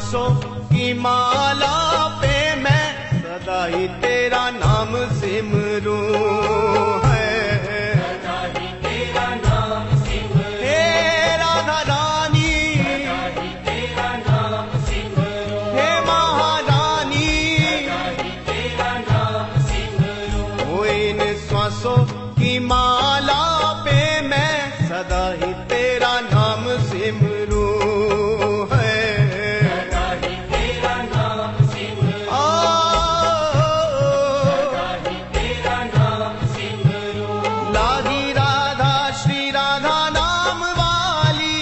सांसों की माला पे मैं सदा ही तेरा नाम सिमरूं है, सदा ही तेरा नाम सिमरूं, हे राधा रानी, सदा ही तेरा नाम सिमरूं, हे महारानी, सदा ही तेरा नाम सिमरूं। ओ इन सांसों की माला पे मैं सदा ही तेरा नाम सिमरूं है, सदा ही तेरा नाम सिमरूं, सदा ही तेरा नाम सिमरूं। लागी राधा श्री राधा नाम वाली,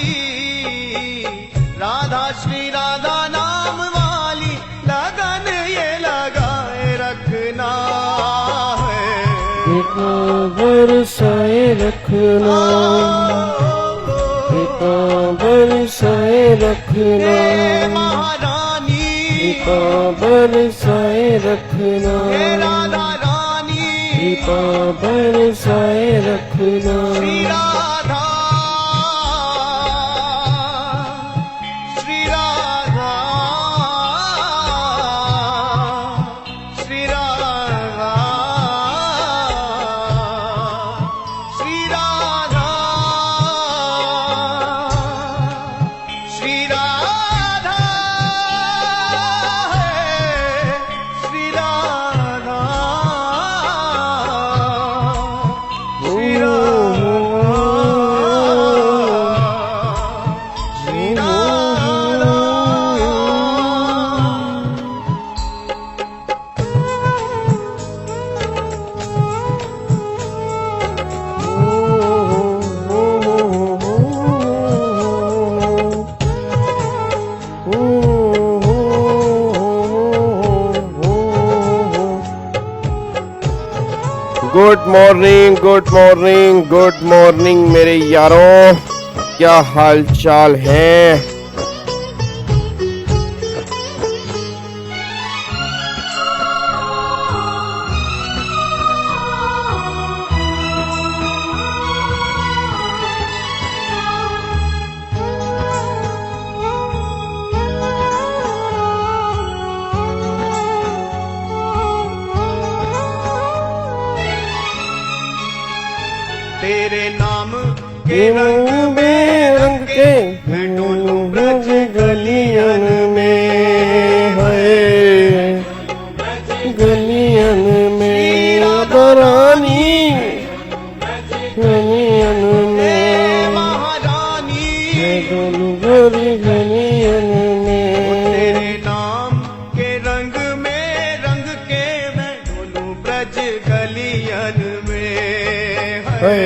राधा श्री राधा नाम वाली लगन ये लगाए रखना है, बेटा बरसाए रखना, बेटा बरसाए रखना, हे महारानी, बेटा बरसाए रखना, हे राधा रानी, बेटा बरसाए रखना। श्री राधा, श्री राधा, श्री राधा, श्री राधा, श्री राधा है, Shri Radha, Shri Radha, Shri Radha. Good morning, good morning, good morning मेरे यारों, क्या हाल चाल है। तेरे नाम के के रंग रंग में बेरंग के मैं डोलूं ब्रज ब्रज गलियन में है, गलियन में रानी, गलियन हे में महारानी, मैं डोलूं गली गलियन में। तेरे नाम के रंग में रंग के मैं डोलूं ब्रज गलियन में है।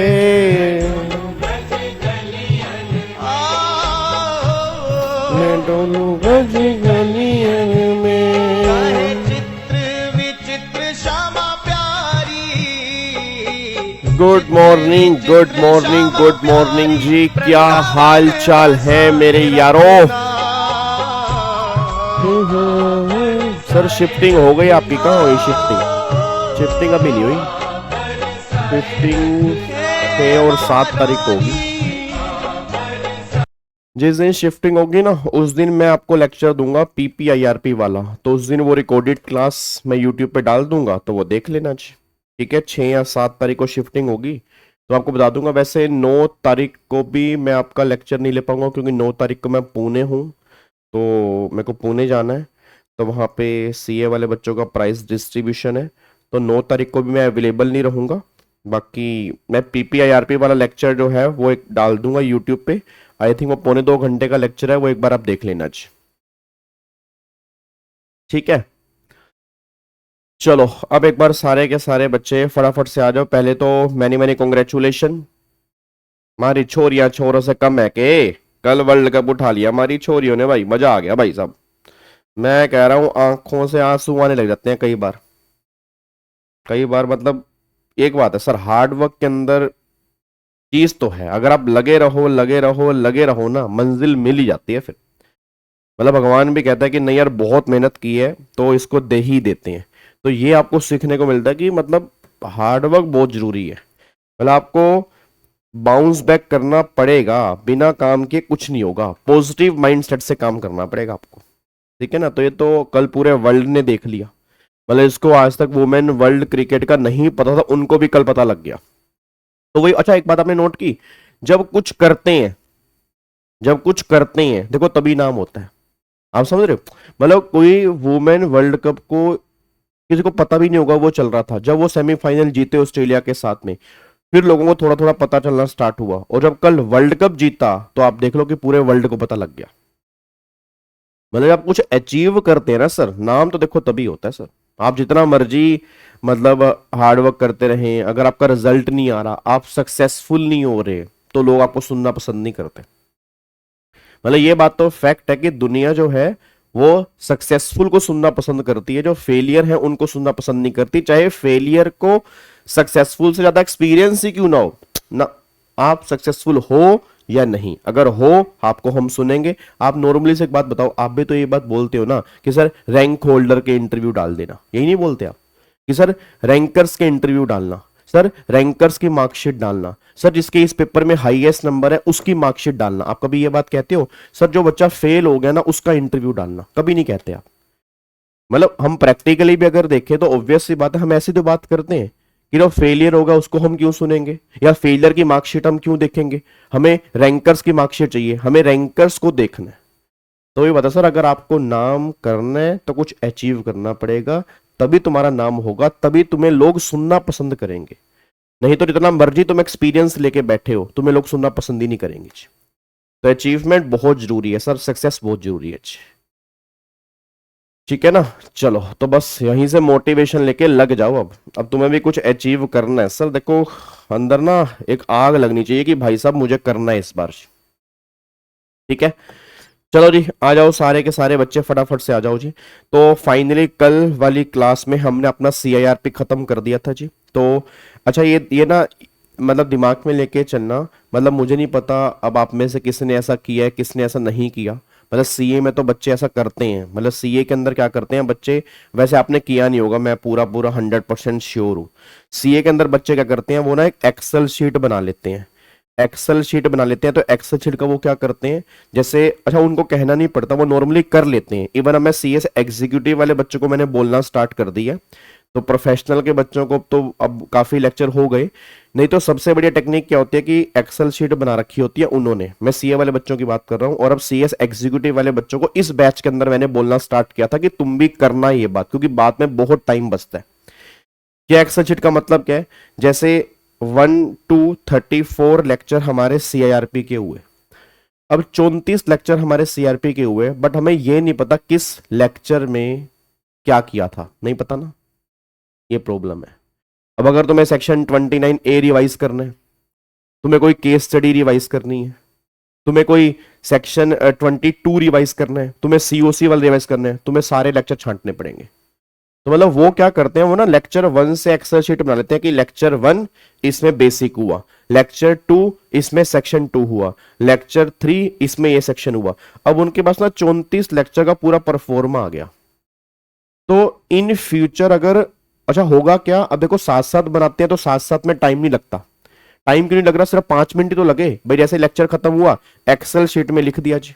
मैं डोलूं गज गलियन में। चाहे चित्र विचित्र श्यामा प्यारी, good morning, good morning, good morning जी, क्या हाल चाल है मेरे यारों। सर शिफ्टिंग हो गई आपकी, कहाँ हुई शिफ्टिंग? शिफ्टिंग अभी नहीं हुई, शिफ्टिंग 6 और 7 तारीख को होगी। जिस दिन शिफ्टिंग होगी ना उस दिन मैं आपको लेक्चर दूंगा PPIRP वाला, तो उस दिन वो रिकॉर्डेड क्लास मैं यूट्यूब पे डाल दूंगा, तो वो देख लेना जी, ठीक है। 6 या 7 तारीख को शिफ्टिंग होगी तो आपको बता दूंगा। वैसे 9 तारीख को भी मैं आपका लेक्चर नहीं ले पाऊंगा क्योंकि 9 तारीख को मैं पुणे हूँ, तो मेरे को पुणे जाना है, तो वहाँ पे CA वाले बच्चों का प्राइस डिस्ट्रीब्यूशन है, तो 9 तारीख को भी मैं अवेलेबल नहीं रहूँगा। बाकी मैं PPIRP वाला लेक्चर जो है वो एक डाल दूंगा यूट्यूब पे, आई थिंक वो 1.25 घंटे का लेक्चर है, वो एक बार आप देख लेना जी, ठीक है। चलो अब एक बार सारे के सारे बच्चे फटाफट से आ जाओ। पहले तो मैनी मैनी कॉन्ग्रेचुलेशन, हमारी छोरियां छोरों से कम है के, कल वर्ल्ड कप उठा लिया हमारी छोरियों ने भाई, मजा आ गया भाई साहब। मैं कह रहा हूँ आंखों से आंसू आने लग जाते हैं कई बार, कई बार। मतलब एक बात है सर, हार्ड वर्क के अंदर चीज तो है, अगर आप लगे रहो लगे रहो लगे रहो ना, मंजिल मिल ही जाती है फिर। मतलब भगवान भी कहता है कि नहीं यार बहुत मेहनत की है तो इसको दे ही देते हैं। तो ये आपको सीखने को मिलता है कि मतलब हार्ड वर्क बहुत जरूरी है। मतलब आपको बाउंस बैक करना पड़ेगा, बिना काम के कुछ नहीं होगा, पॉजिटिव माइंडसेट से काम करना पड़ेगा आपको, ठीक है ना। तो ये तो कल पूरे वर्ल्ड ने देख लिया, मतलब इसको आज तक वुमेन वर्ल्ड क्रिकेट का नहीं पता था, उनको भी कल पता लग गया। तो वही, अच्छा एक बात आपने नोट की, जब कुछ करते हैं, जब कुछ करते हैं देखो तभी नाम होता है, आप समझ रहे हो। मतलब कोई वुमेन वर्ल्ड कप को किसी को पता भी नहीं होगा वो चल रहा था, जब वो सेमीफाइनल जीते ऑस्ट्रेलिया के साथ में, फिर लोगों को थोड़ा थोड़ा पता चलना स्टार्ट हुआ, और जब कल वर्ल्ड कप जीता तो आप देख लो कि पूरे वर्ल्ड को पता लग गया। मतलब आप कुछ अचीव करते हैं ना सर, नाम तो देखो तभी होता है सर। आप जितना मर्जी मतलब हार्डवर्क करते रहें, अगर आपका रिजल्ट नहीं आ रहा, आप सक्सेसफुल नहीं हो रहे, तो लोग आपको सुनना पसंद नहीं करते। मतलब ये बात तो फैक्ट है कि दुनिया जो है वो सक्सेसफुल को सुनना पसंद करती है, जो फेलियर है उनको सुनना पसंद नहीं करती, चाहे फेलियर को सक्सेसफुल से ज्यादा एक्सपीरियंस ही क्यों ना हो ना। आप सक्सेसफुल हो या नहीं, अगर हो आपको हम सुनेंगे। आप नॉर्मली से एक बात बताओ, आप भी तो ये बात बोलते हो ना कि सर रैंक होल्डर के इंटरव्यू डाल देना, यही नहीं बोलते आप कि सर रैंकर्स के इंटरव्यू डालना, सर रैंकर्स की मार्कशीट डालना, सर जिसके इस पेपर में हाईएस्ट नंबर है उसकी मार्कशीट डालना। आप कभी ये बात कहते हो? सर जो बच्चा फेल हो गया ना उसका इंटरव्यू डालना, कभी नहीं कहते आप। मतलब हम प्रैक्टिकली भी अगर देखें तो ऑब्वियस सी बात है, हम ऐसी तो बात करते हैं कि जो फेलियर होगा उसको हम क्यों सुनेंगे, या फेलियर की मार्कशीट हम क्यों देखेंगे। हमें रैंकर्स की मार्कशीट चाहिए, हमें रैंकर्स को देखना है। तो ये बता सर, अगर आपको नाम करना है तो कुछ अचीव करना पड़ेगा, तभी तुम्हारा नाम होगा, तभी तुम्हें लोग सुनना पसंद करेंगे। नहीं तो जितना मर्जी तुम एक्सपीरियंस लेके बैठे हो, तुम्हें लोग सुनना पसंद ही नहीं करेंगे। तो अचीवमेंट बहुत जरूरी है सर, सक्सेस बहुत जरूरी है। ठीक है ना। चलो तो बस यहीं से मोटिवेशन लेके लग जाओ। अब तुम्हें भी कुछ अचीव करना है सर। देखो अंदर ना एक आग लगनी चाहिए कि भाई साहब मुझे करना है इस बार। ठीक है, चलो जी आ जाओ सारे के सारे बच्चे, फटाफट से आ जाओ जी। तो फाइनली कल वाली क्लास में हमने अपना CIRP खत्म कर दिया था जी। तो अच्छा ये ना मतलब दिमाग में लेके चलना, मतलब मुझे नहीं पता अब आप में से किसने ऐसा किया है किसने ऐसा नहीं किया। मतलब सीए में तो बच्चे ऐसा करते हैं, मतलब सीए के अंदर क्या करते हैं बच्चे, वैसे आपने किया नहीं होगा, मैं पूरा पूरा 100% श्योर हूँ। सीए के अंदर बच्चे क्या करते हैं, वो ना एक एक्सेल शीट बना लेते हैं, एक्सेल शीट बना लेते हैं। तो एक्सेल शीट का वो क्या करते हैं, जैसे अच्छा उनको कहना नहीं पड़ता, वो नॉर्मली कर लेते हैं। इवन अब मैं सीएस एग्जीक्यूटिव वाले बच्चों को मैंने बोलना स्टार्ट कर दिया, तो प्रोफेशनल के बच्चों को तो अब काफी लेक्चर हो गए। नहीं तो सबसे बढ़िया टेक्निक क्या होती है कि एक्सेल शीट बना रखी होती है उन्होंने, मैं सीए वाले बच्चों की बात कर रहा हूं। और अब सीएस एग्जीक्यूटिव वाले बच्चों को इस बैच के अंदर मैंने बोलना स्टार्ट किया था कि तुम भी करना ये बात, क्योंकि बाद में बहुत टाइम बचता है। क्या एक्सेल शीट का मतलब क्या है, जैसे 1 to 34 लेक्चर हमारे CIRP के हुए, अब 34 लेक्चर हमारे CIRP के हुए, बट हमें यह नहीं पता किस लेक्चर में क्या किया था, नहीं पता ना, ये प्रॉब्लम है। अब अगर तुम्हें सेक्शन 29A रिवाइज करना है, तुम्हें कोई केस स्टडी रिवाइज करनी है, तुम्हें कोई सेक्शन 22 रिवाइज करना है, तुम्हें COC वाला रिवाइज करना है, तुम्हें सारे लेक्चर छांटने पड़ेंगे। तो मतलब वो क्या करते हैं, वो ना लेक्चर 1 से एक्सेल शीट बना लेते हैं कि लेक्चर 1 इसमें बेसिक हुआ, लेक्चर 2 इसमें सेक्शन 2 हुआ, लेक्चर 3 इसमें ये सेक्शन हुआ। अब उनके पास ना 34 लेक्चर का पूरा परफॉर्मा आ गया। तो इन फ्यूचर अगर अच्छा होगा क्या, अब देखो साथ साथ बनाते हैं तो साथ साथ में टाइम नहीं लगता। टाइम क्यों नहीं लग रहा, सिर्फ 5 मिनट ही तो लगे भाई। जैसे लेक्चर खत्म हुआ, एक्सेल शीट में लिख दिया जी,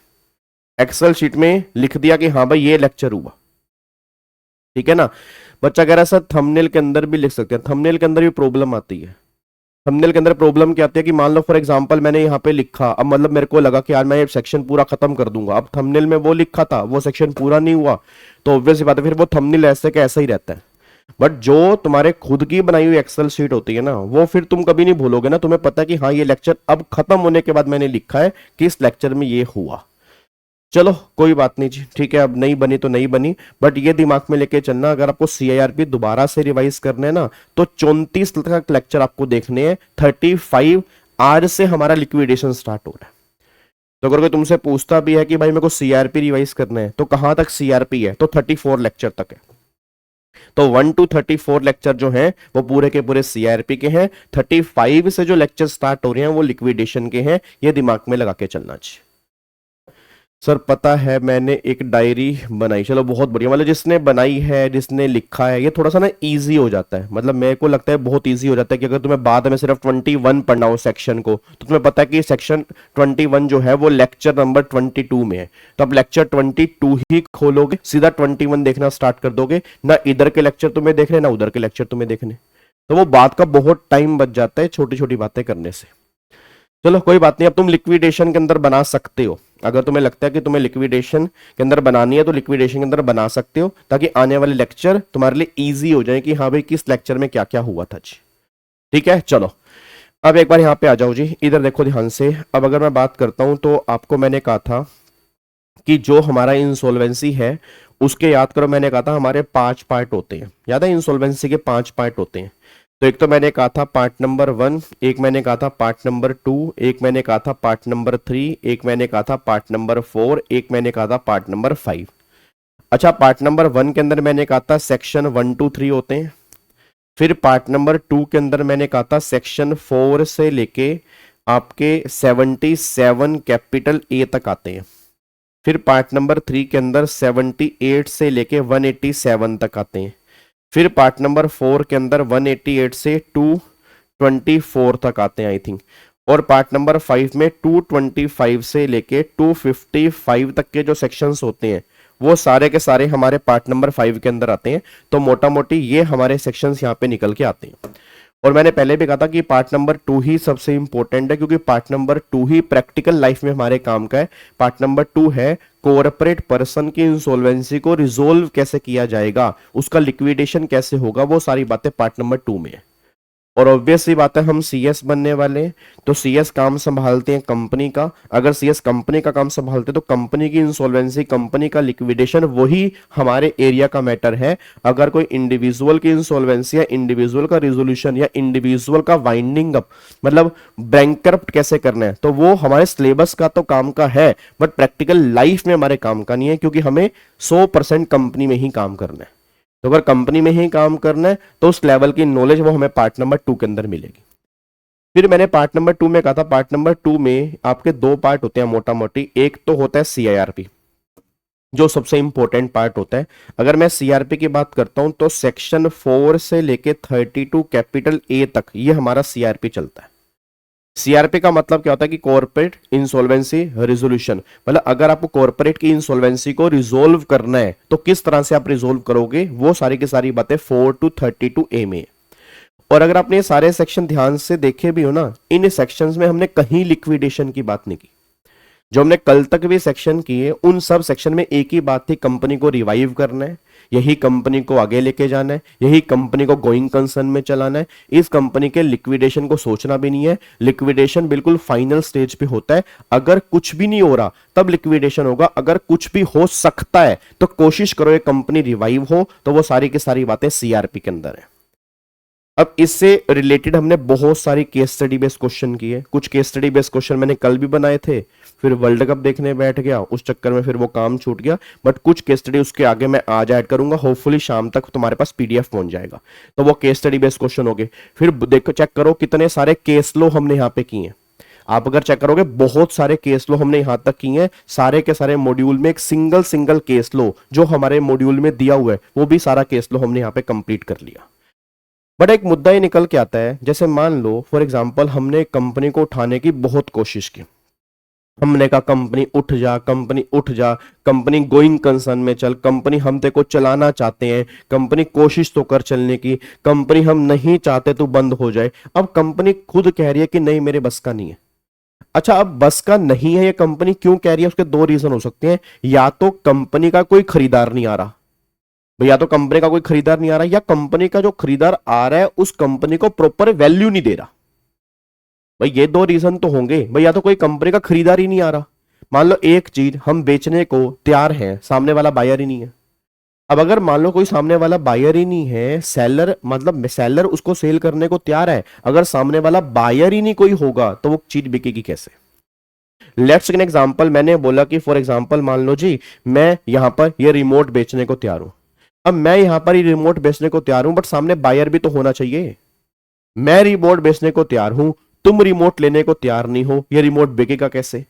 एक्सेल शीट में लिख दिया कि हाँ भाई ये लेक्चर हुआ। ठीक है ना। बच्चा कह रहा है सर थंबनेल के अंदर भी लिख सकते हैं, थंबनेल के अंदर भी प्रॉब्लम आती है। थंबनेल के अंदर प्रॉब्लम क्या आती है कि मान लो फॉर एग्जांपल मैंने यहाँ पे लिखा, अब मतलब मेरे को लगा कि यार मैं ये सेक्शन पूरा खत्म कर दूंगा, अब थंबनेल में वो लिखा था वो सेक्शन पूरा नहीं हुआ, तो ऑब्वियस बात है फिर वो थंबनेल ऐसे का ऐसा ही रहता है। बट जो तुम्हारे खुद की बनाई हुई एक्सेल शीट होती है ना, वो फिर तुम कभी नहीं भूलोगे ना, तुम्हें पता है कि हाँ ये लेक्चर अब खत्म होने के बाद मैंने लिखा है कि इस लेक्चर में ये हुआ। चलो कोई बात नहीं जी, ठीक है, अब नहीं बनी तो नहीं बनी, बट ये दिमाग में लेके चलना, अगर आपको CIRP दोबारा से रिवाइज करना है ना, तो 34 तक लेक्चर आपको देखने हैं। 35 आज से हमारा लिक्विडेशन स्टार्ट हो रहा है। तो अगर कोई तुमसे पूछता भी है कि भाई मेरे को CIRP रिवाइज करना है, तो कहां तक CIRP है, तो 34 लेक्चर तक है। तो 1 to 34 लेक्चर जो हैं वो पूरे के पूरे CIRP के हैं। 35 से जो लेक्चर स्टार्ट हो रहे हैं वो लिक्विडेशन के हैं, ये दिमाग में लगा के चलना चाहिए। सर पता है, मैंने एक डायरी बनाई। चलो बहुत बढ़िया, मतलब जिसने बनाई है, जिसने लिखा है, ये थोड़ा सा ना इजी हो जाता है। मतलब मेरे को लगता है बहुत इजी हो जाता है कि अगर तुम्हें बाद में सिर्फ 21 पढ़ना हो सेक्शन को, तो तुम्हें पता है कि सेक्शन 21 जो है वो लेक्चर नंबर 22 में है। तो अब लेक्चर 22 ही खोलोगे, सीधा 21 देखना स्टार्ट कर दोगे, ना इधर के लेक्चर तुम्हें देखने ना उधर के लेक्चर तुम्हें देखने। तो वो बात का बहुत टाइम बच जाता है छोटी छोटी बातें करने से। चलो कोई बात नहीं, अब तुम लिक्विडेशन के अंदर बना सकते हो। अगर तुम्हें लगता है कि तुम्हें लिक्विडेशन के अंदर बनानी है तो लिक्विडेशन के अंदर बना सकते हो, ताकि आने वाले लेक्चर तुम्हारे लिए इजी हो जाए कि हाँ भाई किस लेक्चर में क्या क्या हुआ था जी। ठीक है, चलो अब एक बार यहाँ पे आ जाओ जी, इधर देखो ध्यान से। अब अगर मैं बात करता हूं तो आपको मैंने कहा था कि जो हमारा इंसॉल्वेंसी है उसके, याद करो मैंने कहा था हमारे 5 पार्ट होते हैं। याद है इंसॉल्वेंसी के 5 पार्ट होते हैं। तो एक तो मैंने कहा था पार्ट नंबर 1, एक मैंने कहा था पार्ट नंबर 2, एक मैंने कहा था पार्ट नंबर 3, एक मैंने कहा था पार्ट नंबर 4, एक मैंने कहा था पार्ट नंबर 5। अच्छा, पार्ट नंबर 1 के अंदर मैंने कहा था सेक्शन 1 2 3 होते हैं। फिर पार्ट नंबर 2 के अंदर मैंने कहा था सेक्शन 4 से लेके आपके 77 कैपिटल ए तक आते हैं। फिर पार्ट नंबर 3 के अंदर 78 से लेके 187 तक आते हैं। फिर पार्ट नंबर 4 के अंदर 188 से 224 तक आते हैं आई थिंक। और पार्ट नंबर 5 में 225 से लेके 255 तक के जो सेक्शंस होते हैं वो सारे के सारे हमारे पार्ट नंबर 5 के अंदर आते हैं। तो मोटा मोटी ये हमारे सेक्शंस यहाँ पे निकल के आते हैं। और मैंने पहले भी कहा था कि पार्ट नंबर 2 ही सबसे इंपॉर्टेंट है, क्योंकि पार्ट नंबर 2 ही प्रैक्टिकल लाइफ में हमारे काम का है। पार्ट नंबर 2 है कॉर्पोरेट पर्सन की इंसॉल्वेंसी को रिजोल्व कैसे किया जाएगा, उसका लिक्विडेशन कैसे होगा, वो सारी बातें पार्ट नंबर 2 में है। और ऑब्वियसली बात है हम सीएस बनने वाले हैं, तो सीएस काम संभालते हैं कंपनी का। अगर सीएस कंपनी का काम संभालते हैं तो कंपनी की इंसॉल्वेंसी, कंपनी का लिक्विडेशन, वही हमारे एरिया का मैटर है। अगर कोई इंडिविजुअल की इंसॉल्वेंसी या इंडिविजुअल का रिजोल्यूशन या इंडिविजुअल का वाइंडिंग अप, मतलब बैंकरप्ट कैसे करना है, तो वो हमारे सिलेबस का तो काम का है, बट प्रैक्टिकल लाइफ में हमारे काम का नहीं है, क्योंकि हमें 100% कंपनी में ही काम करना है। तो अगर कंपनी में ही काम करना है तो उस लेवल की नॉलेज वो हमें पार्ट नंबर 2 के अंदर मिलेगी। फिर मैंने पार्ट नंबर 2 में कहा था, पार्ट नंबर 2 में आपके 2 पार्ट होते हैं मोटा मोटी। एक तो होता है सीआईआरपी, जो सबसे इंपॉर्टेंट पार्ट होता है। अगर मैं सीआरपी की बात करता हूं तो सेक्शन 4 से लेके 32 कैपिटल ए तक ये हमारा सीआरपी चलता है। सीआरपी का मतलब क्या होता है कि कॉर्पोरेट इंसॉल्वेंसी रिजोल्यूशन, मतलब अगर आपको कॉर्पोरेट की इंसॉल्वेंसी को रिजोल्व करना है तो किस तरह से आप रिजोल्व करोगे, वो सारी की सारी बातें 4 to 32 ए में। और अगर आपने ये सारे सेक्शन ध्यान से देखे भी हो ना, इन सेक्शंस में हमने कहीं लिक्विडेशन की बात नहीं की। जो हमने कल तक भी सेक्शन किए उन सब सेक्शन में एक ही बात थी, कंपनी को रिवाइव करना है, यही कंपनी को आगे लेके जाना है, यही कंपनी को गोइंग कंसर्न में चलाना है। इस कंपनी के लिक्विडेशन को सोचना भी नहीं है। लिक्विडेशन बिल्कुल फाइनल स्टेज पे होता है। अगर कुछ भी नहीं हो रहा तब लिक्विडेशन होगा, अगर कुछ भी हो सकता है तो कोशिश करो ये कंपनी रिवाइव हो। तो वो सारी की सारी बातें सीआरपी के अंदर है। अब इससे रिलेटेड हमने बहुत सारी केस स्टडी बेस्ड क्वेश्चन किए। कुछ केस स्टडी बेस्ड क्वेश्चन मैंने कल भी बनाए थे, फिर वर्ल्ड कप देखने बैठ गया, उस चक्कर में फिर वो काम छूट गया। बट कुछ केस स्टडी उसके आगे मैं आज ऐड करूंगा, होपफुली शाम तक तुम्हारे पास पीडीएफ पहुंच जाएगा। तो वो केस स्टडी बेस्ड क्वेश्चन हो गए। फिर देखो, चेक करो कितने सारे केस लो हमने यहाँ पे किए हैं। आप अगर चेक करोगे बहुत सारे केस लो हमने यहां तक किए हैं। सारे के सारे मॉड्यूल में एक सिंगल केस लो जो हमारे मॉड्यूल में दिया हुआ है, वो भी सारा केस लो हमने यहाँ पे कंप्लीट कर लिया। बट एक मुद्दा ये निकल के आता है, जैसे मान लो फॉर एग्जांपल हमने कंपनी को उठाने की बहुत कोशिश की। हमने कहा कंपनी उठ जा, कंपनी उठ जा, कंपनी गोइंग कंसर्न में चल, कंपनी हम तेरे को चलाना चाहते हैं, कंपनी कोशिश तो कर चलने की, कंपनी हम नहीं चाहते तो बंद हो जाए। अब कंपनी खुद कह रही है कि नहीं मेरे बस का नहीं है। अच्छा, अब बस का नहीं है ये कंपनी क्यों कह रही है, उसके दो रीजन हो सकते हैं। या तो कंपनी का कोई खरीदार नहीं आ रहा, या तो कंपनी का कोई खरीदार नहीं आ रहा, या कंपनी का जो खरीदार आ रहा है उस कंपनी को प्रॉपर वैल्यू नहीं दे रहा। भाई ये दो रीजन तो होंगे। भाई या तो कोई कंपनी का खरीदार ही नहीं आ रहा। मान लो एक चीज हम बेचने को तैयार हैं, सामने वाला बायर ही नहीं है। अब अगर मान लो कोई सामने वाला बायर ही नहीं है, सेलर मतलब सेलर उसको सेल करने को तैयार है, अगर सामने वाला बायर ही नहीं कोई होगा तो वो चीज बिकेगी कैसे। Let's take an example. मैंने बोला कि फॉर एग्जांपल मान लो जी मैं यहां पर ये रिमोट बेचने को तैयार हूं। अब मैं यहां पर ये रिमोट बेचने को तैयार हूं, बट सामने बायर भी तो होना चाहिए। मैं रिमोट बेचने को तैयार हूं, तुम रिमोट लेने को तैयार नहीं हो, ये रिमोट बिकेगा कैसे।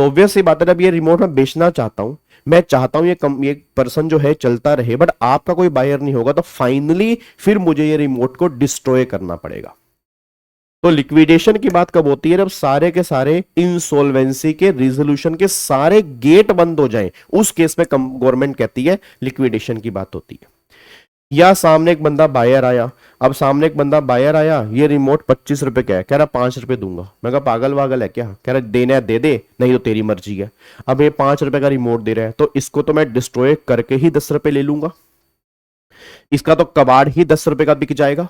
तो ऑब्वियस सी बात है, जब ये रिमोट मैं बेचना चाहता हूं, मैं चाहता हूं ये पर्सन जो है चलता रहे, बट आपका कोई बायर नहीं होगा, तो फाइनली फिर मुझे ये रिमोट को डिस्ट्रॉय करना पड़ेगा। तो लिक्विडेशन की बात कब होती है? जब सारे के सारे इंसॉल्वेंसी के रिजोल्यूशन के सारे गेट बंद हो जाएं, उस केस में गवर्नमेंट कहती है लिक्विडेशन की बात होती है। या सामने एक बंदा बायर आया, अब सामने एक बंदा बायर आया, ये रिमोट 25 रुपए का है, कह रहा 5 रुपए दूंगा। मैं कहा पागल वागल है क्या? कह रहा देना है दे दे, नहीं तो तेरी मर्जी है। अब ये 5 रुपए का रिमोट दे रहा है, तो इसको तो मैं डिस्ट्रॉय करके ही 10 रुपए ले लूंगा, इसका तो कबाड़ ही 10 रुपए का बिक जाएगा।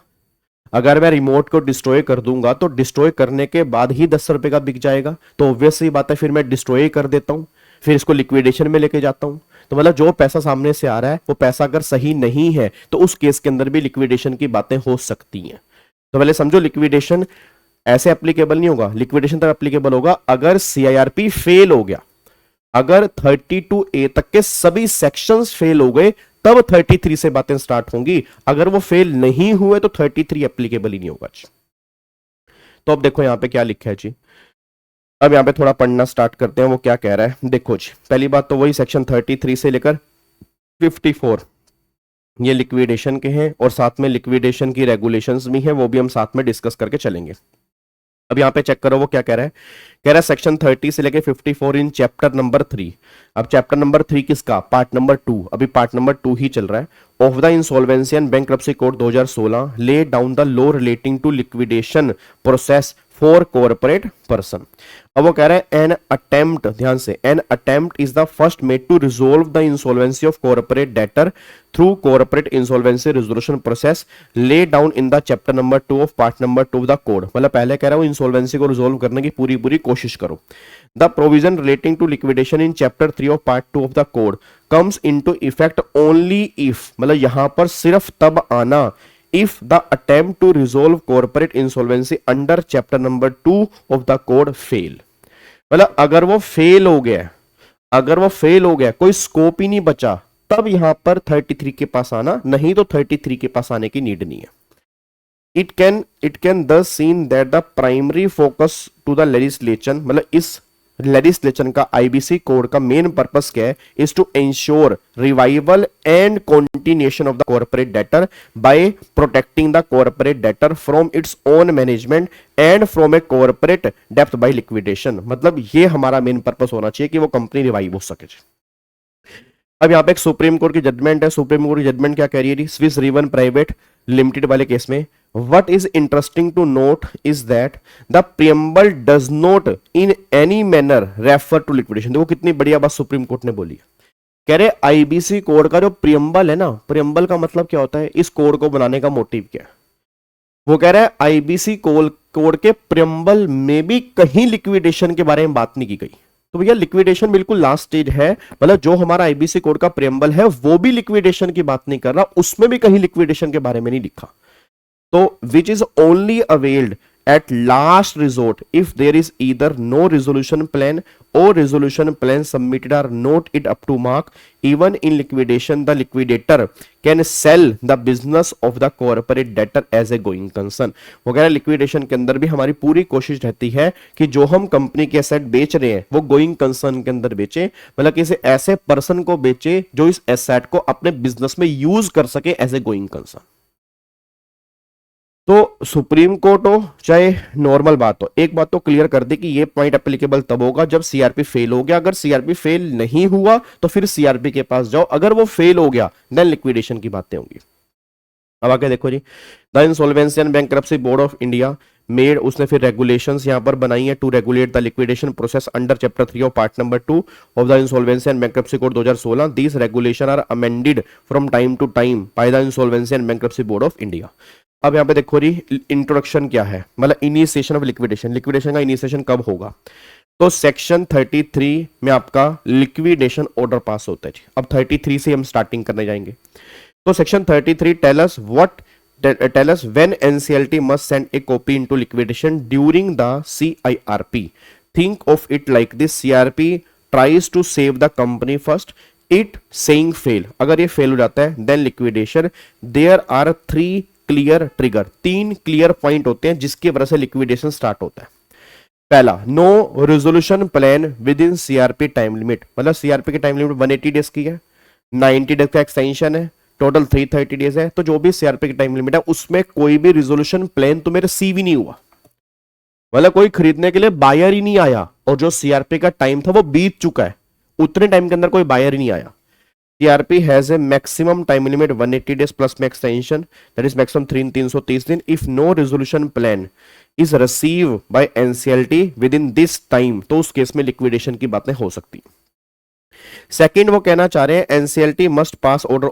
अगर मैं रिमोट को डिस्ट्रॉय कर दूंगा तो डिस्ट्रॉय करने के बाद ही 10 रुपए का बिक जाएगा, तो ऑब्वियस सी बात है फिर मैं डिस्ट्रॉय कर देता हूं, फिर इसको लिक्विडेशन में लेके जाता हूं। तो मतलब जो पैसा सामने से आ रहा है वो पैसा अगर सही नहीं है तो उस केस के अंदर भी लिक्विडेशन की बातें हो सकती हैं। तो पहले समझो, लिक्विडेशन ऐसे एप्लीकेबल नहीं होगा, लिक्विडेशन तब एप्लीकेबल होगा अगर सीआईआरपी फेल हो गया, अगर 32A तक के सभी सेक्शंस फेल हो गए तब 33 से बातें स्टार्ट होंगी। अगर वो फेल नहीं हुए तो 33 एप्लीकेबल ही नहीं होगा। तो अब देखो यहां पे क्या लिखा है जी, अब यहां पे थोड़ा पढ़ना स्टार्ट करते हैं, वो क्या कह रहा है। देखो जी, पहली बात तो वही सेक्शन 33 से लेकर 54 ये लिक्विडेशन के हैं, और साथ में लिक्विडेशन की रेगुलेशंस भी हैं, वो भी हम साथ में डिस्कस करके चलेंगे। अब यहां पे चेक करो वो क्या कह रहा है। कह रहा है सेक्शन 30 से लेके 54 इन चैप्टर नंबर 3। अब चैप्टर नंबर 3 किसका? पार्ट नंबर 2, अभी पार्ट नंबर 2 ही चल रहा है। Of the insolvency and bankruptcy code 2016 lay down the law relating to liquidation process for corporate person. अब वो कह रहा है एन अटेम्प्ट, ध्यान से, an attempt is the first made to resolve the insolvency of corporate debtor through corporate insolvency resolution process lay down in the chapter number 2 of part number 2 of the code. मतलब पहले कह रहा हूं insolvency को resolve करने की पूरी पूरी कोशिश करो। The provision relating to liquidation in chapter 3 of part 2 of the code comes into effect only if, मतलब यहां पर सिर्फ तब आना if the attempt to resolve corporate insolvency under chapter number 2 of the code fail। मतलब अगर वो fail हो गया, अगर वो फेल हो गया, कोई स्कोप ही नहीं बचा, तब यहां पर 33 के पास आना, नहीं तो 33 के पास आने की नीड नहीं है। it can thus seen that the primary focus to the legislation, मतलब इस लेजिस्लेशन का आईबीसी कोड का मेन पर्पस क्या है? Is to ensure revival and continuation of the corporate debtor by protecting the corporate debtor from its own management and from a corporate डेप्थ by liquidation. मतलब ये हमारा मेन पर्पस होना चाहिए कि वो कंपनी रिवाइव हो सके। अब यहां पे एक सुप्रीम कोर्ट की जजमेंट है। सुप्रीम कोर्ट की जजमेंट क्या कह रही है? स्विस रिवन प्राइवेट लिमिटेड वाले केस में, what is interesting to note is that the preamble does not in any manner refer to liquidation। देखो कितनी बढ़िया बात सुप्रीम कोर्ट ने बोली है। कह रहे आईबीसी कोड का जो प्रियम्बल है ना, प्रियम्बल का मतलब क्या होता है? इस कोड को बनाने का मोटिव क्या है? वो कह रहा है आईबीसी कोड के प्रियम्बल में भी कहीं लिक्विडेशन के बारे में बात नहीं की गई। तो भैया लिक्विडेशन बिल्कुल लास्ट स्टेज है, मतलब जो हमारा आईबीसी कोड का प्रियम्बल है वो भी लिक्विडेशन की बात नहीं कर रहा, उसमें भी कहीं लिक्विडेशन के बारे में नहीं लिखा। तो which is only availed at last resort if there is either no resolution plan or resolution plan submitted are not it up to mark। even in liquidation the liquidator can sell the business of the corporate debtor as a going concern। वो कह रहा है liquidation के अंदर भी हमारी पूरी कोशिश रहती है कि जो हम कंपनी के एसेट बेच रहे हैं वो गोइंग कंसर्न के अंदर बेचे, मतलब किसी ऐसे पर्सन को बेचे जो इस एसेट को अपने बिजनेस में यूज कर सके एज ए गोइंग कंसर्न। तो सुप्रीम कोर्ट हो चाहे नॉर्मल बात हो, एक बात तो क्लियर कर दे कि ये पॉइंट एप्लीकेबल तब होगा जब सीआरपी फेल हो गया। अगर सीआरपी फेल नहीं हुआ तो फिर सीआरपी के पास जाओ, अगर वो फेल हो गया देन लिक्विडेशन की बातें होंगी। अब आगे देखो जी, the insolvency and Bankruptcy Board of India made, उसने फिर रेगुलेशंस यहां पर बनाई है to regulate the liquidation process under chapter 3 of part number 2 of the insolvency and bankruptcy code 2016। These regulation are amended from time to time by the insolvency and Bankruptcy Board of India. अब यहां पे देखो जी introduction क्या है, मतलब initiation of liquidation, liquidation का initiation कब होगा? तो सेक्शन 33 में आपका लिक्विडेशन ऑर्डर पास होता है। अब 33 से हम स्टार्टिंग करने जाएंगे। तो section 33 tell us when NCLT must send a copy into liquidation during the CIRP. Think of it like this, CRP tries to save the company first, it saying fail, अगर ये फेल हो जाता है then liquidation. There are 3 clear trigger, 3 clear point होते हैं जिसकी वजह से लिक्विडेशन स्टार्ट होता है। पहला, no resolution plan within CRP time limit, मतलब सीआरपी की टाइम लिमिट 180 डेज की है, 90 डेज का एक्सटेंशन है, टोटल 330 डेज है। तो जो भी सीआरपी की टाइम लिमिट है उसमें कोई भी रेजोल्यूशन प्लान तुम्हें रिसीव ही नहीं हुआ, मतलब कोई खरीदने के लिए बायर ही नहीं आया, और जो सीआरपी का टाइम था वो बीत चुका है, उतने टाइम के अंदर कोई बायर ही नहीं आया। CRP has a maximum time limit 180 days plus में extension, that is maximum 330 दिन. If no resolution plan is received by NCLT within this time, तो उस केस में लिक्विडेशन की बातें हो सकती। सेकंड, वो कहना चाह रहे हैं NCLT must pass order,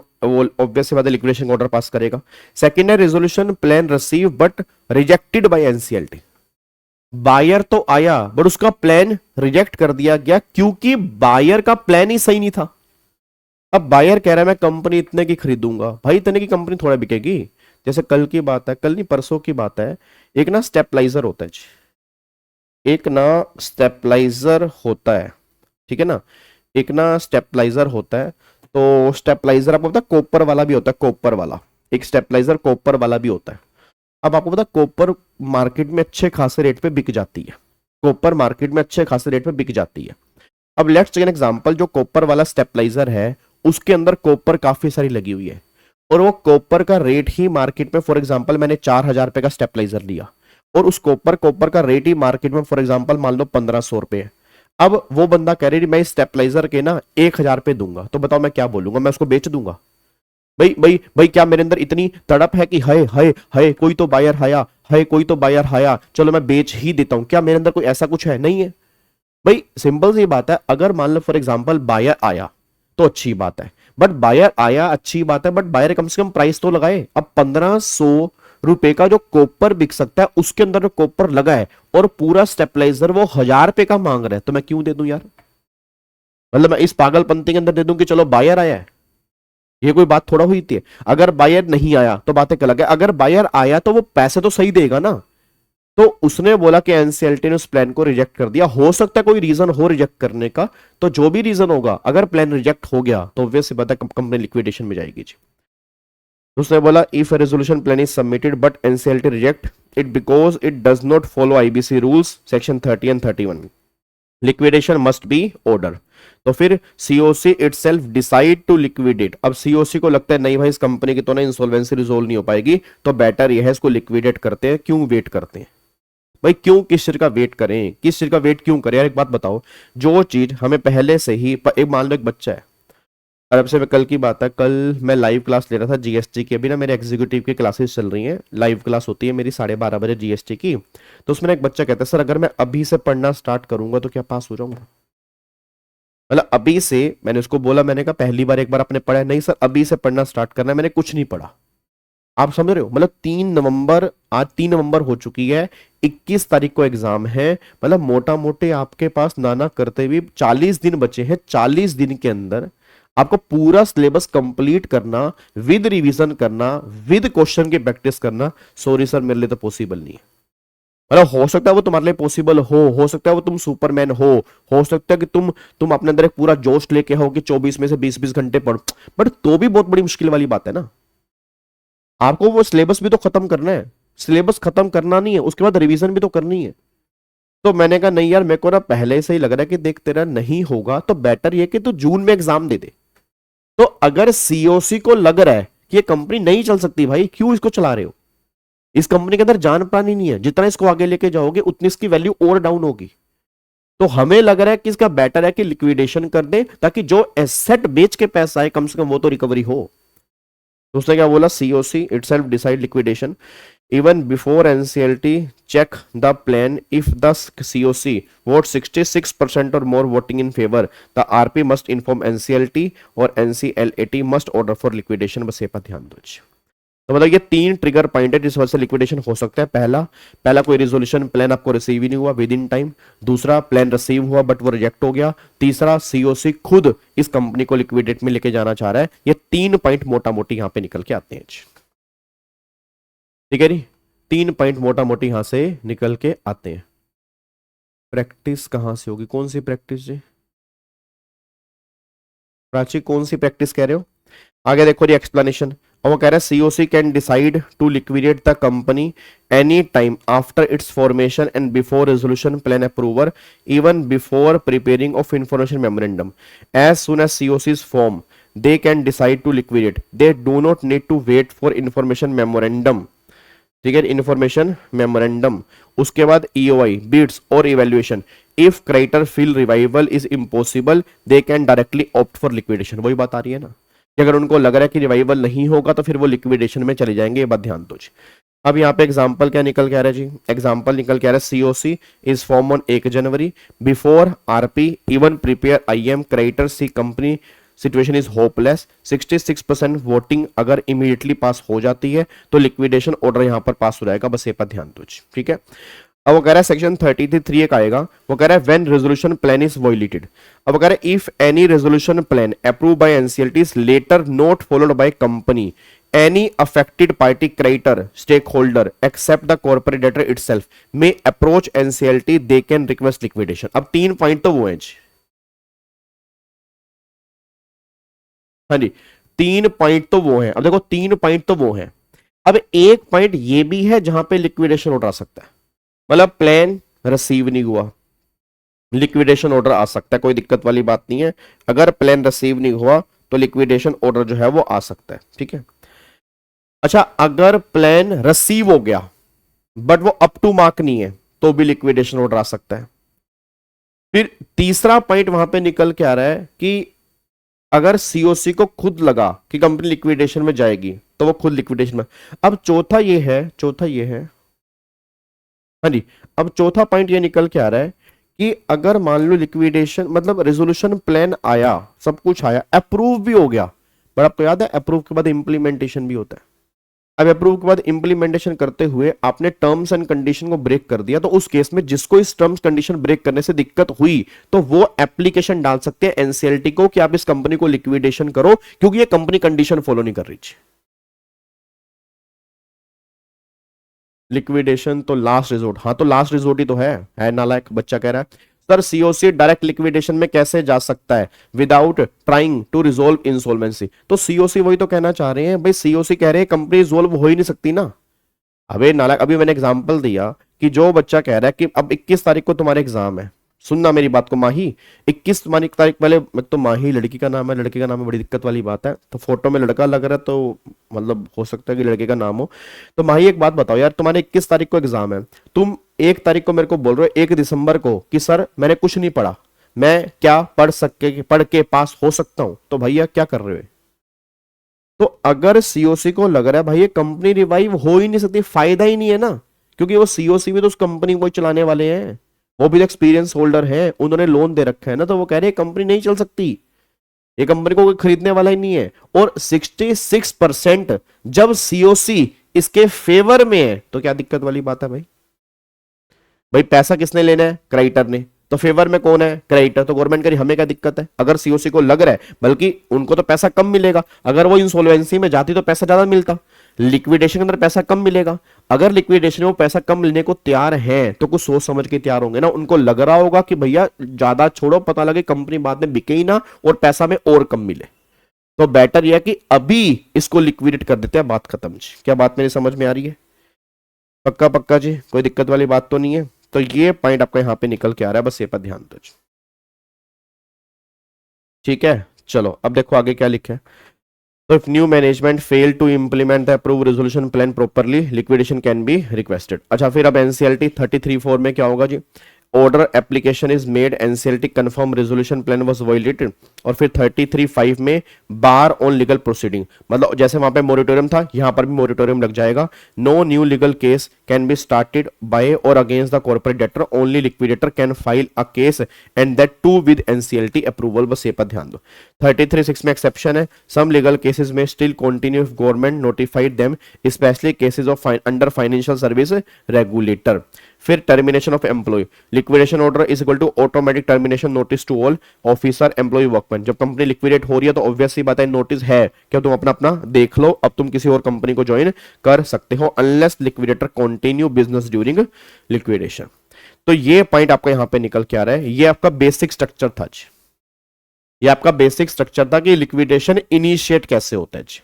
obviously बात है लिक्विडेशन ऑर्डर पास करेगा। सेकंड है resolution plan receive but rejected by NCLT, buyer तो आया बट उसका प्लान रिजेक्ट कर दिया गया क्योंकि बायर का प्लान ही सही नहीं था। अब बायर कह रहा है मैं कंपनी इतने की खरीदूंगा, भाई इतने की कंपनी थोड़ा बिकेगी। जैसे कल की बात है, कल नहीं परसों की बात है, एक ना स्टेपलाइजर होता है, एक ना स्टेपलाइजर होता है, ठीक है ना, एक ना स्टेपलाइजर होता है। तो स्टेपलाइजर आपको पता है कॉपर वाला भी होता है, कॉपर वाला एक स्टेपलाइजर कॉपर वाला भी होता है। अब आपको पता कॉपर मार्केट में अच्छे खासे रेट पे बिक जाती है, कॉपर मार्केट में अच्छे खासे रेट पे बिक जाती है। अब लेट्स टेक एन एग्जांपल, जो कॉपर वाला स्टेपलाइजर है उसके अंदर कॉपर काफी सारी लगी हुई है, और वो कॉपर का रेट ही मार्केट में, फॉर एग्जांपल मैंने 4000 रुपए का स्टेपलाइजर लिया और उस कॉपर का रेट ही मार्केट में फॉर एग्जांपल मान लो 1500 रुपए है। अब वो बंदा कह रही मैं स्टेपलाइजर के ना 1000 रुपए दूंगा, तो बताओ मैं क्या बोलूंगा, मैं उसको बेच दूंगा? भाई भाई भाई क्या मेरे अंदर इतनी तड़प है कि हाय हाय हाय कोई तो बायर आया, हाय कोई तो बायर आया, चलो मैं बेच ही देता हूं? क्या मेरे अंदर कोई ऐसा कुछ है? नहीं है भाई। सिंपल सी बात है, अगर मान लो फॉर एग्जांपल बायर आया तो अच्छी बात है, बट बायर आया अच्छी बात है, बट बायर कम से कम प्राइस तो लगाए। अब 1500 रुपए का जो कॉपर बिक सकता है उसके अंदर जो कॉपर लगा है और पूरा स्टेपलाइजर वो 1000 रुपए का मांग रहा है, तो मैं क्यों दे दूं यार? मतलब मैं इस पागलपंती के अंदर दे दूं कि चलो बायर आया है, ये कोई बात थोड़ा हुई थी। अगर बायर नहीं आया तो बातें अलग है, अगर बायर आया तो वो पैसे तो सही देगा ना। तो उसने बोला कि एनसीएलटी ने उस प्लान को रिजेक्ट कर दिया। हो सकता है कोई रीजन हो रिजेक्ट करने का, तो जो भी रीजन होगा अगर प्लान रिजेक्ट हो गया तो ऑब्वियसली बात है कंपनी लिक्विडेशन में जाएगी जी। उसने बोला if resolution plan is submitted but NCLT reject it because it does not follow IBC rules section 30 and 31, liquidation must be order. तो फिर COC itself decide to liquidate. अब सीओसी को लगता है नहीं भाई इस कंपनी की तो ना इंसॉल्वेंसी रिजोल्व नहीं हो पाएगी, तो बेटर यह है इसको लिक्विडेट करते हैं। क्यों वेट करते हैं भाई? क्यों, किस चीज का वेट करें, किस चीज का वेट क्यों करें यार? एक बात बताओ, जो चीज हमें पहले से ही एक मान लो एक बच्चा है, अरब से कल की बात है, कल मैं लाइव क्लास ले रहा था जीएसटी की, अभी ना मेरे एग्जीक्यूटिव की क्लासेस चल रही हैं, लाइव क्लास होती है मेरी 12:30 बजे जीएसटी की। तो उसमें एक बच्चा कहता है सर अगर मैं अभी से पढ़ना स्टार्ट करूंगा तो क्या पास हो जाऊंगा? मतलब अभी से, मैंने उसको बोला, मैंने कहा पहली बार एक बार आपने पढ़ा है? नहीं सर अभी से पढ़ना स्टार्ट करना है, मैंने कुछ नहीं पढ़ा। आप समझ रहे हो? मतलब 3 नवंबर, आज 3 नवंबर हो चुकी है, 21 तारीख को एग्जाम है, मतलब मोटा मोटे आपके पास नाना करते हुए 40 दिन बचे हैं। 40 दिन के अंदर आपको पूरा सिलेबस कंप्लीट करना, विद रिवीजन करना, विद क्वेश्चन की प्रैक्टिस करना, सॉरी सर मेरे लिए तो पॉसिबल नहीं है। मतलब हो सकता है वो तुम्हारे लिए पॉसिबल हो सकता है वो तुम सुपरमैन हो सकता है कि तुम अपने अंदर एक पूरा जोश लेके हो कि 24 में से 20-20 घंटे पढ़ो, बट तो भी बहुत बड़ी मुश्किल वाली बात है ना। आपको वो सिलेबस भी तो खत्म करना है, सिलेबस खत्म करना नहीं है उसके बाद रिवीजन भी तो करनी है। तो मैंने कहा नहीं यार मेरे को ना पहले से ही लग रहा है कि देख तेरा नहीं होगा, तो बेटर ये कि तू जून में एग्जाम दे दे। तो अगर सीओसी को लग रहा है कि ये कंपनी नहीं चल सकती, भाई क्यों इसको चला रहे हो? इस कंपनी के अंदर जान प्राण ही नहीं है, जितना इसको आगे लेके जाओगे उतनी इसकी वैल्यू और डाउन होगी। तो हमें लग रहा है कि इसका बेटर है कि लिक्विडेशन कर दे, ताकि जो एसेट बेच के पैसा है कम से कम वो तो रिकवरी हो। तो उसने क्या बोला, CoC itself decide liquidation even before NCLT check the plan if the CoC vote 66% और more voting in favour the RP must inform NCLT और NCLAT must order for liquidation. बस ये पर ध्यान दो। तो मतलब ये 3 ट्रिगर पॉइंट है जिस वजह से लिक्विडेशन हो सकता है। पहला कोई रिजोल्यूशन प्लान आपको रिसीव ही नहीं हुआ विद इन टाइम, दूसरा प्लान रिसीव हुआ बट वो रिजेक्ट हो गया, तीसरा सीओसी खुद इस कंपनी को लिक्विडेट में लेके जाना चाह रहा है। ये 3 पॉइंट मोटा मोटी यहां पे निकल के आते हैं, ठीक है जी। 3 पॉइंट मोटा मोटी यहां से निकल के आते हैं। प्रैक्टिस कहां से होगी? कौन सी प्रैक्टिस जी? प्राची कौन सी प्रैक्टिस कह रहे हो? आगे देखो जी एक्सप्लेनेशन। और वो कह रहा है COC can decide to liquidate the company any time after its formation and before resolution plan approver even before preparing of information memorandum as soon as COC is form they can decide to liquidate. They do not need to wait for information memorandum. ठीक है, information memorandum, उसके बाद EOI beads और evaluation. If creditor feel revival is impossible they can directly opt for liquidation. वही बात आ रही है ना कि अगर उनको लग रहा है कि रिवाइवल नहीं होगा तो फिर वो लिक्विडेशन में चले जाएंगे. ये बात ध्यान दो जी. अब यहाँ पे एग्जांपल क्या निकल के आ रहा है जी? एग्जांपल निकल के आ रहा है COC is form on 1 January before RP even prepare IM creditor see company situation is hopeless. 66% voting अगर इमीडिएटली पास हो जाती है तो लिक्विडेशन ऑर्डर यहां पर पास हो जाएगा. बस ये पर ध्यान दो. ठीक है. अब वो कह रहा है सेक्शन 33 एक आएगा. वो कह रहा है when resolution plan is violated. अब वो कह रहा है if any resolution plan approve by NCLT is later not followed by company any affected party creditor stakeholder except the corporate debtor itself may approach NCLT. they can request liquidation. अब 3 point तो वो हैं जी. हाँ जी, 3 point तो वो हैं. अब देखो 3 पॉइंट तो वो हैं. अब एक पॉइंट ये भी है जहां पे लिक्विडेशन ऑर्डर आ सकता है. मतलब प्लान रिसीव नहीं हुआ, लिक्विडेशन ऑर्डर आ सकता है. कोई दिक्कत वाली बात नहीं है. अगर प्लान रिसीव नहीं हुआ तो लिक्विडेशन ऑर्डर जो है वो आ सकता है. ठीक है. अच्छा, अगर प्लान रिसीव हो गया बट वो अप टू मार्क नहीं है तो भी लिक्विडेशन ऑर्डर आ सकता है. फिर तीसरा पॉइंट वहां पे निकल के आ रहा है कि अगर सीओसी को खुद लगा कि कंपनी लिक्विडेशन में जाएगी तो वो खुद लिक्विडेशन में. अब चौथा ये है हाँ जी, अब चौथा पॉइंट ये निकल के आ रहा है कि अगर मान लो लिक्विडेशन मतलब रेजोल्यूशन प्लान आया, सब कुछ आया, अप्रूव भी हो गया, पर आपको याद है अप्रूव के बाद इंप्लीमेंटेशन भी होता है. अब अप्रूव के बाद इंप्लीमेंटेशन करते हुए आपने टर्म्स एंड कंडीशन को ब्रेक कर दिया, तो उस केस में जिसको इस टर्म्स कंडीशन ब्रेक करने से दिक्कत हुई तो वो एप्लीकेशन डाल सकते हैं एनसीएलटी को कि आप इस कंपनी को लिक्विडेशन करो क्योंकि ये कंपनी कंडीशन फॉलो नहीं कर रही. लिक्विडेशन तो लास्ट रिजोर्ट. हाँ, तो लास्ट रिजोर्ट ही तो है नालायक बच्चा कह रहा है सर सीओसी डायरेक्ट लिक्विडेशन में कैसे जा सकता है without trying to resolve insolvency. तो सीओसी वही तो कहना चाह रहे हैं भाई, सीओसी कह रहे हैं कंपनी रिजोल्व हो ही नहीं सकती ना. अबे नालायक, अभी मैंने एग्जांपल दिया कि जो बच्चा कह रहा है कि अब 21 तारीख को तुम्हारे एग्जाम है, सुनना मेरी बात को माही, 21 तारीख पहले तो माही लड़की का नाम है, लड़के का नाम है, बड़ी दिक्कत वाली बात है. तो फोटो में लड़का लग रहा है तो मतलब हो सकता है कि लड़के का नाम हो. तो माही एक बात बताओ यार, तुम्हारे 21 तारीख को एग्जाम है, तुम 1 तारीख को मेरे को बोल रहे हो 1 दिसंबर को कि सर मैंने कुछ नहीं पढ़ा, मैं क्या पढ़ के पास हो सकता हूं, तो भैया क्या कर रहे हो? तो अगर सीओसी को लग रहा है भाई ये कंपनी रिवाइव हो ही नहीं सकती, फायदा ही नहीं है ना, क्योंकि वो सीओसी भी तो उस कंपनी को चलाने वाले हैं, वो भी एक्सपीरियंस होल्डर है, उन्होंने लोन दे रखा है ना, तो वो कह रहे हैं कंपनी नहीं चल सकती, ये कंपनी को कोई खरीदने वाला ही नहीं है. और 66% जब सीओसी इसके फेवर में है तो क्या दिक्कत वाली बात है भाई? भाई पैसा किसने लेना है? क्रेडिटर ने. तो फेवर में कौन है? क्रेडिटर. तो गवर्नमेंट करी, हमें क्या दिक्कत है? अगर सीओसी को लग रहा है, बल्कि उनको तो पैसा कम मिलेगा, अगर वो इंसॉल्वेंसी में जाती तो पैसा ज्यादा मिलता, लिक्विडेशन के अंदर पैसा कम मिलेगा. अगर लिक्विडेशन में वो पैसा कम लेने को तैयार है तो कुछ सोच समझ के तैयार होंगे ना. उनको लग रहा होगा कि भैया ज्यादा छोड़ो, पता लगे कंपनी बाद में बिके ही ना और पैसा में और कम मिले, तो बेटर यह है कि अभी इसको लिक्विडेट कर देते हैं, बात खत्म जी. क्या बात मेरी समझ में आ रही है? पक्का जी, कोई दिक्कत वाली बात तो नहीं है. तो ये पॉइंट आपका यहां पे निकल के आ रहा है, बस ये पर ध्यान दो. ठीक है, चलो अब देखो आगे क्या लिखा है. तो if new management fail to implement the approved resolution plan properly, liquidation can be requested. अच्छा, फिर अब NCLT 33(4) में क्या होगा जी? Order application is made, NCLT confirm resolution plan was violated. और फिर 33(5) में बार ऑन लीगल प्रोसीडिंग, मतलब जैसे वहां पे मोरिटोरियम था, यहां पर भी मोरिटोरियम लग जाएगा. No new legal case can be started by और against the corporate debtor, only liquidator can file a case and that too with NCLT approval. बस ये पर ध्यान दो. 33(6) में एक्सेप्शन है. सम लीगल केसेस में still continue if government notified them, specially cases of under financial service regulator. फिर termination of employ, liquidation order is equal to automatic termination notice to all officer employ workman. जब company liquidate हो रही है तो obvious सी बात है notice है कि तुम अपना अपना देख लो, अब तुम किसी और कंपनी को ज्वाइन कर सकते हो unless liquidator continue business during liquidation. तो ये पॉइंट आपका यहां पे निकल के आ रहा है. ये आपका बेसिक स्ट्रक्चर था जी, ये आपका बेसिक स्ट्रक्चर था कि लिक्विडेशन इनिशिएट कैसे होता है जी.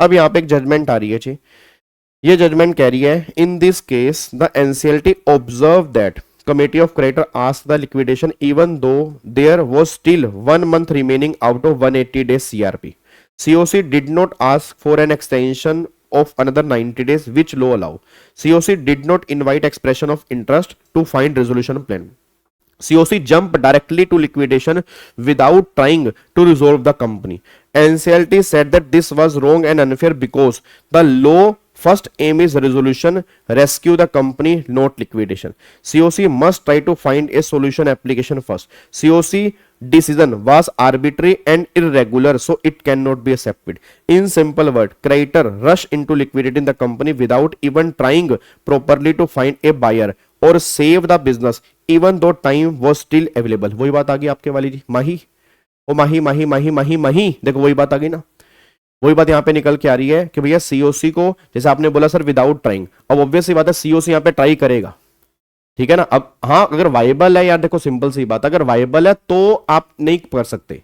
अब यहाँ पे एक जजमेंट आ रही है जी, ये जजमेंट कह रही है in this case the NCLT observe that committee of creditor asked the liquidation even though there was still 1 month remaining out of 180 days CRP. COC did not ask for an extension of another 90 days which law allow. COC did not invite expression of interest to find resolution plan. COC jumped directly to liquidation without trying to resolve the company. NCLT said that this was wrong and unfair because the law first aim is resolution, rescue the company, not liquidation. COC must try to find a solution application first. COC decision was arbitrary and irregular, so it cannot be accepted. In simple word, creditor rush into liquidating the company without even trying properly to find a buyer और save the business even though time वो still available. वही बात आ गई आपके वाली जी, माही ओ माही माही माही माही माही, देखो वही बात आ गई ना. वही बात यहाँ पे निकल के आ रही है कि भैया सीओसी को, जैसे आपने बोला सर विदाउट ट्राइंग, अब ऑब्वियस सी बात है सीओसी यहाँ पे ट्राई करेगा, ठीक है ना. अब हाँ अगर वाइबल है यार, देखो सिंपल सी बात, अगर वाइबल है तो आप नहीं कर सकते.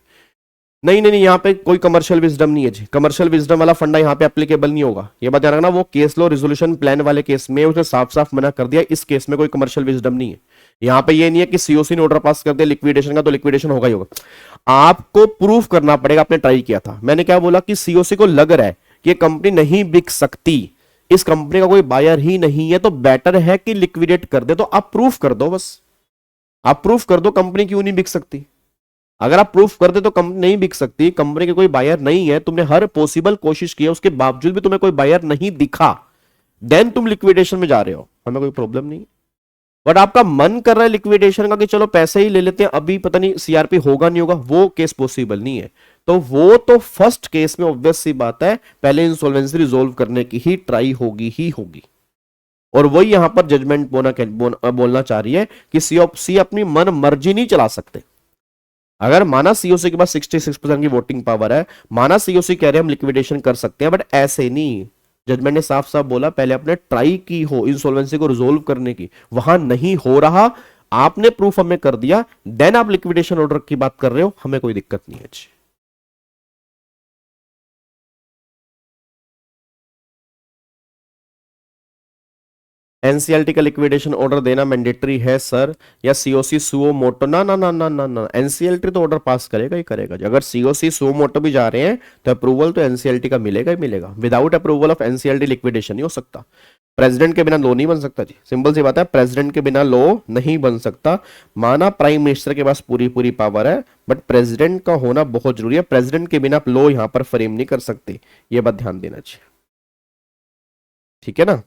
नहीं नहीं नहीं, यहाँ पे कोई कमर्शियल विजडम नहीं है जी, कमर्शियल विजडम वाला फंडा यहाँ पे एप्लीकेबल नहीं होगा. ये बात ध्यान रखना, वो केस लो रिजोल्यूशन प्लान वाले केस में उसने साफ साफ मना कर दिया, इस केस में कोई कमर्शियल विजडम नहीं है. यहाँ पे ये नहीं है कि सीओसी ने ऑर्डर पास कर दिया लिक्विडेशन का तो लिक्विडेशन होगा ही होगा. आपको प्रूफ करना पड़ेगा. आपने ट्राई किया था, मैंने क्या बोला कि सीओसी को लग रहा है कि कंपनी नहीं बिक सकती, इस कंपनी का कोई बायर ही नहीं है, तो बेटर है कि लिक्विडेट कर दे. तो आप प्रूफ कर दो, बस आप प्रूफ कर दो कंपनी क्यों नहीं बिक सकती. अगर आप प्रूफ कर दे तो कंपनी नहीं बिक सकती, कंपनी के कोई बायर नहीं है, तुमने हर पॉसिबल कोशिश की, उसके बावजूद भी तुम्हें कोई बायर नहीं दिखा, देन तुम लिक्विडेशन में जा रहे हो, हमें कोई प्रॉब्लम नहीं. बट आपका मन कर रहा है लिक्विडेशन का कि चलो पैसे ही ले लेते हैं, अभी पता नहीं सीआरपी होगा नहीं होगा, वो केस पॉसिबल नहीं है. तो वो तो फर्स्ट केस में ऑब्वियस सी बात है पहले इंसॉल्वेंसी रिजोल्व करने की ही ट्राई होगी ही होगी. और वही यहां पर जजमेंट बोलना चाह रही है कि सीओसी अपनी मन मर्जी नहीं चला सकते. अगर माना सीओसी के पास 66% की वोटिंग पावर है, माना सीओसी कह रहे हैं हम लिक्विडेशन कर सकते हैं, बट ऐसे नहीं. जजमेंट ने साफ साफ बोला पहले आपने ट्राई की हो इंसॉल्वेंसी को रिजोल्व करने की, वहां नहीं हो रहा, आपने प्रूफ हमें कर दिया, देन आप लिक्विडेशन ऑर्डर की बात कर रहे हो, हमें कोई दिक्कत नहीं है. एनसीएलटी का लिक्विडेशन ऑर्डर देना मैंडेटरी है सर, या सीओसी सुओ मोटो? ना ना ना ना ना ना, एनसीएलटी तो ऑर्डर पास करेगा ही करेगा. अगर सीओसी सुओ मोटो भी जा रहे हैं तो अप्रूवल तो एनसीएलटी का मिलेगा ही मिलेगा. Without approval of NCLT liquidation नहीं हो सकता. प्रेसिडेंट के बिना लॉ नहीं बन सकता जी, सिंपल सी बात है, प्रेसिडेंट के बिना लॉ नहीं बन सकता. माना प्राइम मिनिस्टर के पास पूरी पूरी पावर है, बट प्रेसिडेंट का होना बहुत जरूरी है. प्रेसिडेंट के बिना आप लॉ यहां पर फ्रेम नहीं कर सकते, ये बात ध्यान देना चाहिए, ठीक है ना.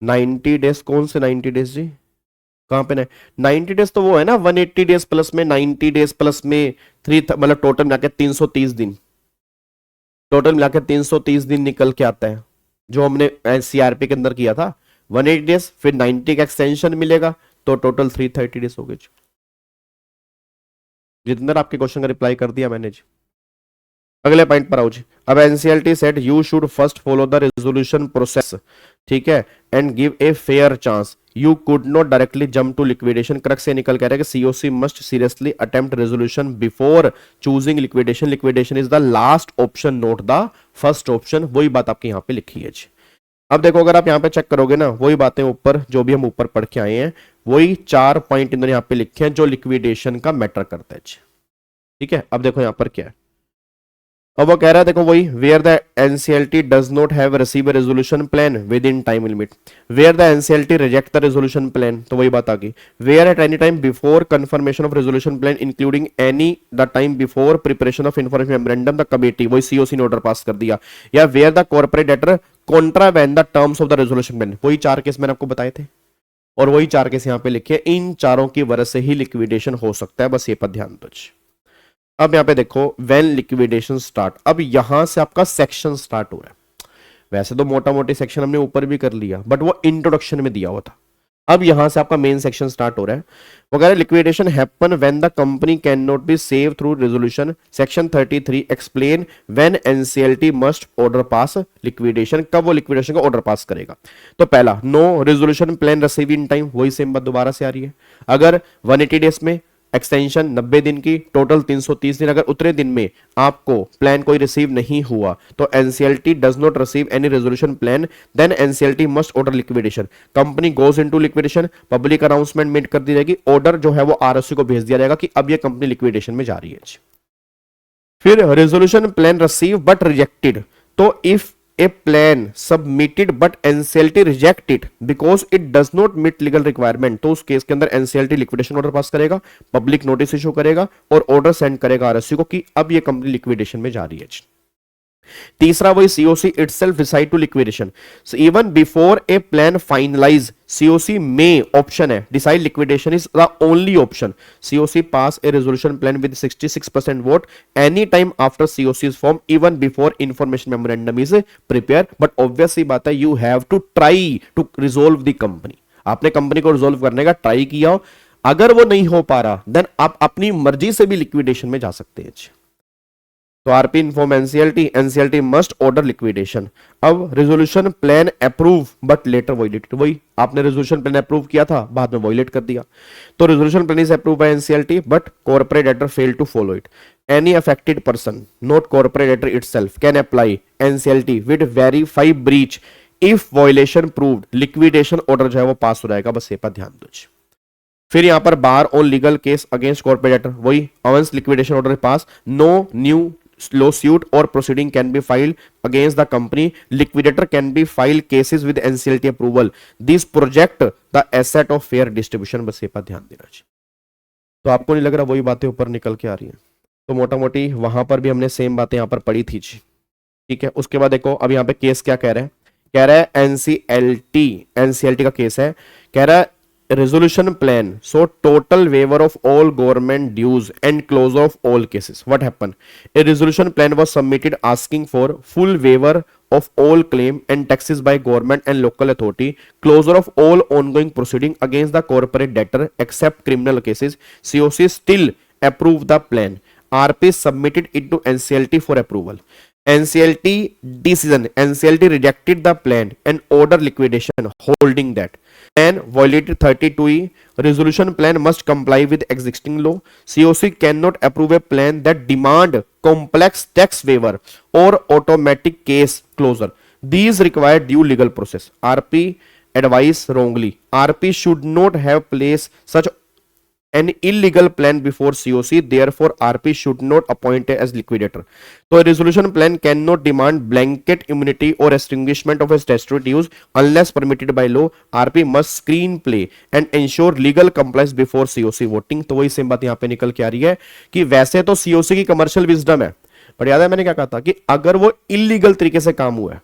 90 डेज, कौन से 90 डेज जी, कहां पे ना 90 डेज? तो वो है ना 180 डेज प्लस में 90 डेज प्लस में 3, मतलब टोटल मिलाकर 330 दिन, टोटल मिलाकर 330 दिन निकल के आता है जो हमने सीआरपी के अंदर किया था. 180 डेज फिर 90 का एक्सटेंशन मिलेगा तो टोटल 330 डेज हो गए. जितेंद्र आपके क्वेश्चन का रिप्लाई कर दिया मैंने जी. अगले पॉइंट पर आओ जी. अब NCLT said you should first follow the resolution process, ठीक है, and give a fair chance. You could not directly jump to liquidation. Crux से निकल कह रहा है कि COC must seriously attempt resolution before choosing liquidation. Liquidation is the last option, not the first option. वही बात आपकी यहाँ पे लिखी है जी. अब देखो अगर आप यहाँ पे चेक करोगे ना, वही बातें ऊपर जो भी हम ऊपर पढ़ के आए हैं, वही 4 पॉइंट इन्होंने यहाँ पे लिखे हैं जो लिक्विडेशन का मैटर करता है जी, ठीक है. अब देखो यहाँ पर क्या है, अब वो कह रहा है देखो वही, where the NCLT does not have receive a resolution plan within time limit. Where the NCLT reject the resolution plan, तो वही बात आ गई. Where at any time before confirmation of resolution plan including any the time before preparation of information memorandum the committee, वही CoC ने order pass कर दिया. या where the corporate debtor contravene the terms of the resolution plan. वही 4 case मैंने आपको बताए थे और वही 4 केस यहाँ पे लिखे. इन चारों की वजह से ही लिक्विडेशन हो सकता है, बस ये पर ध्यान दो. अब यहां पे देखो व्हेन लिक्विडेशन स्टार्ट, अब यहां से आपका सेक्शन स्टार्ट हो रहा है. वैसे तो मोटा मोटी सेक्शन हमने ऊपर भी कर लिया, बट वो इंट्रोडक्शन में दिया हुआ था. अब यहां से आपका मेन सेक्शन स्टार्ट हो रहा है. वो कह रहे liquidation happen when the company can not be save through resolution. Section 33 explain when NCLT must order pass liquidation. कब वो लिक्विडेशन का ऑर्डर पास करेगा? तो पहला, no resolution plan receive in time, वही सेम बात दोबारा से आ रही है. अगर 180 डेज में एक्सटेंशन 90 दिन की, टोटल 330 दिन। अगर उतने दिन में आपको प्लान कोई रिसीव नहीं हुआ तो NCLT does not receive any resolution plan, then NCLT must order liquidation. Company goes into liquidation, public announcement made कर दी जाएगी, ऑर्डर जो है वो आरओसी को भेज दिया जाएगा कि अब ये कंपनी लिक्विडेशन में जा रही है। फिर resolution plan receive but rejected, तो if a plan submitted but NCLT reject it because it does not meet legal requirement, तो उस केस के अंदर NCLT लिक्विडेशन ऑर्डर पास करेगा, पब्लिक नोटिस इशू करेगा और ऑर्डर सेंड करेगा आरएससी को कि अब ये कंपनी लिक्विडेशन में जा रही है। तीसरा वही COC itself decide to liquidation, even before a plan finalize COC में ऑप्शन है decide liquidation is the only option. COC pass a resolution plan with 66% vote any time after COC is form, even before information memorandum is prepare. But obviously बात है, you have to try to resolve the company. आपने company को resolve करने का try किया हो, अगर वो नहीं हो पा रहा देन आप अपनी मर्जी से भी लिक्विडेशन में जा सकते हैं। तो RP inform NCLT, NCLT must order liquidation. अब resolution plan approve but later violated, वही आपने रेजोल्यूशन प्लान अप्रूव किया था, बाद में वॉयलेट कर दिया। तो resolution plan is approve by NCLT but corporate debtor fail to follow it. Any affected person not corporate debtor itself can apply NCLT with verify breach if violation proved, liquidation order जो है वो पास हो जाएगा, बस ये पर ध्यान दो। फिर यहां पर bar on legal case against corporate debtor, वही once liquidation order pass, no new lawsuit or proceeding can be filed against the company, liquidator can be filed cases with NCLT approval, these project the asset of fair distribution, बस ये पर ध्यान देना चाहिए। तो आपको नहीं लग रहा वही बातें ऊपर निकल के आ रही हैं? तो मोटा मोटी वहां पर भी हमने सेम बातें यहां पर पढ़ी थी जी, ठीक है। उसके बाद देखो अब यहाँ पे केस क्या कह रहा है, कह रहा है एनसीएलटी, एनसीएलटी का केस है, कह रहा है resolution plan so total waiver of all government dues and closure of all cases. What happened? A resolution plan was submitted asking for full waiver of all claim and taxes by government and local authority, closure of all ongoing proceeding against the corporate debtor except criminal cases. COC still approved the plan. RP submitted it to NCLT for approval. NCLT decision, NCLT rejected the plan and order liquidation, holding that plan violated 32E. Resolution plan must comply with existing law. COC cannot approve a plan that demand complex tax waiver or automatic case closure. These require due legal process. RP advised wrongly. RP should not have placed such an illegal plan before COC, therefore RP should not appoint as liquidator. So a resolution plan cannot demand blanket immunity or extinguishment of a statutory dues unless permitted by law. RP must screen play and ensure legal compliance before COC voting. तो वही same बात यहाँ पे निकल के आ रही है कि वैसे तो COC की कमर्शियल विजडम है, पर याद है मैंने क्या कहा था कि अगर वो इलीगल तरीके से काम हुआ है,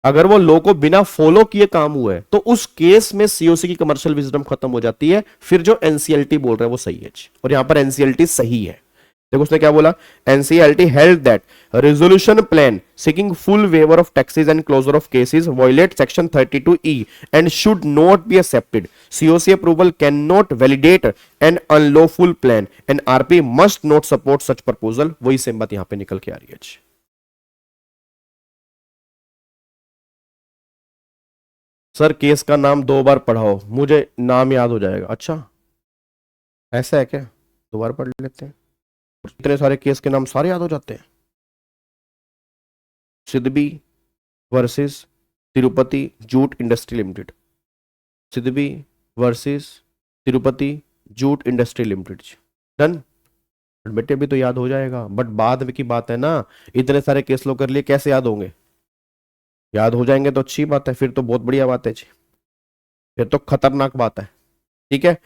अगर वो लॉ को बिना फॉलो किए काम हुआ है, तो उस केस में सीओसी की कमर्शियल विजडम खत्म हो जाती है। फिर जो एनसीएलटी बोल रहा है वो सही है, और यहां पर एनसीएलटी सही है। देखो उसने क्या बोला, NCLT held that resolution plan seeking full waiver of taxes and closure of cases violate section 32E and should not be accepted. COC approval can not validate an unlawful plan and RP must not support such proposal. वही same बात यहां पर निकल के आ रही है। Sir case का नाम 2 बार पढ़ाओ, मुझे नाम याद हो जाएगा। अच्छा ऐसा है क्या, 2 बार पढ़ लेते हैं, इतने सारे केस के नाम सारे याद हो जाते हैं। SIDBI versus Tirupati Jute Industry Limited, SIDBI versus Tirupati Jute Industry Limited, done. बेटे भी तो याद हो जाएगा, बट बाद की बात है ना, इतने सारे केस लो कर लिए कैसे याद होंगे? याद हो जाएंगे तो अच्छी बात है, फिर तो बहुत बढ़िया बात है जी, फिर तो खतरनाक बात है। ठीक है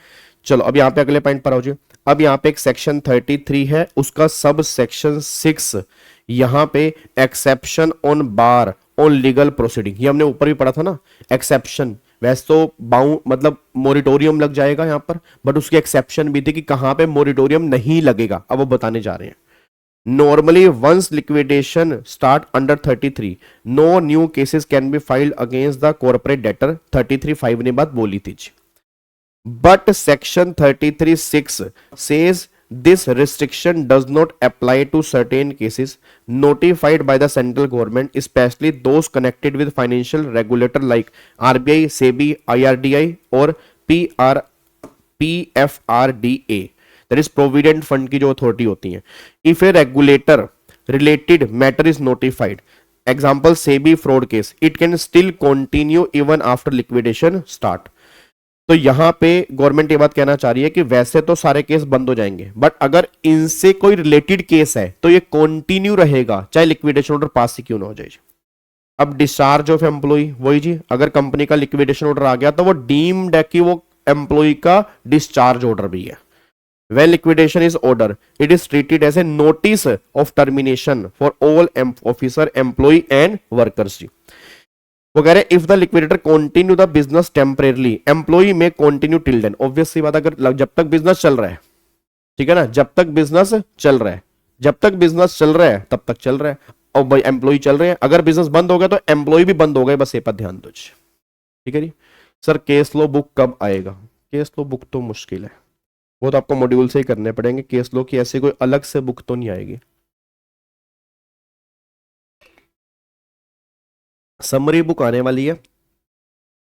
चलो अब यहाँ पे अगले पॉइंट पर आओ जी। अब यहाँ पे एक सेक्शन 33 है, उसका सब सेक्शन 6 यहाँ पे exception on bar on legal proceeding, ये हमने ऊपर भी पढ़ा था ना। एक्सेप्शन वैसे तो बाउ मतलब मोरिटोरियम लग जाएगा यहाँ पर, बट उसकी एक्सेप्शन भी थी कि कहाँ पे मोरिटोरियम नहीं लगेगा, अब वो बताने जा रहे हैं। Normally, once liquidation start under 33, no new cases can be filed against the corporate debtor. 33(5) ने बात बोली थी। But section 33(6) says this restriction does not apply to certain cases notified by the central government, especially those connected with financial regulator like RBI, SEBI, IRDI or PFRDA. That is provident fund की जो authority होती है। If A regulator related matter is notified, example SEBI fraud case, it can still continue even after liquidation start. तो यहां पे government ये बात कहना चाह रही है कि वैसे तो सारे केस बंद हो जाएंगे, बट अगर इनसे कोई रिलेटेड केस है तो ये कंटिन्यू रहेगा, चाहे लिक्विडेशन ऑर्डर पास ही क्यों ना हो जाए। अब डिस्चार्ज ऑफ एम्प्लॉय, वही जी, अगर कंपनी का लिक्विडेशन ऑर्डर आ गया तो वो डीम्ड है कि वो एम्प्लॉय का डिस्चार्ज ऑर्डर भी है। When liquidation is ordered, it is treated as a notice of termination for all officer, employee and workers. जी, वो कह रहे हैं if the liquidator continue the business temporarily, employee में कंटिन्यू टिल देन। ऑब्वियस सी बात, अगर जब तक बिजनेस चल रहा है, ठीक है ना, जब तक बिजनेस चल रहा है, जब तक बिजनेस चल रहा है तब तक चल रहा है, और भाई एम्प्लॉई चल रहे हैं, अगर बिजनेस बंद हो गया तो एम्प्लॉई भी बंद हो गए, बस ये पर ध्यान दो। ठीक है जी। सर केस लो बुक कब आएगा? केस लो बुक तो मुश्किल है, वो तो आपको मॉड्यूल से ही करने पड़ेंगे। केस लो की ऐसी कोई अलग से बुक तो नहीं आएगी। समरी बुक आने वाली है,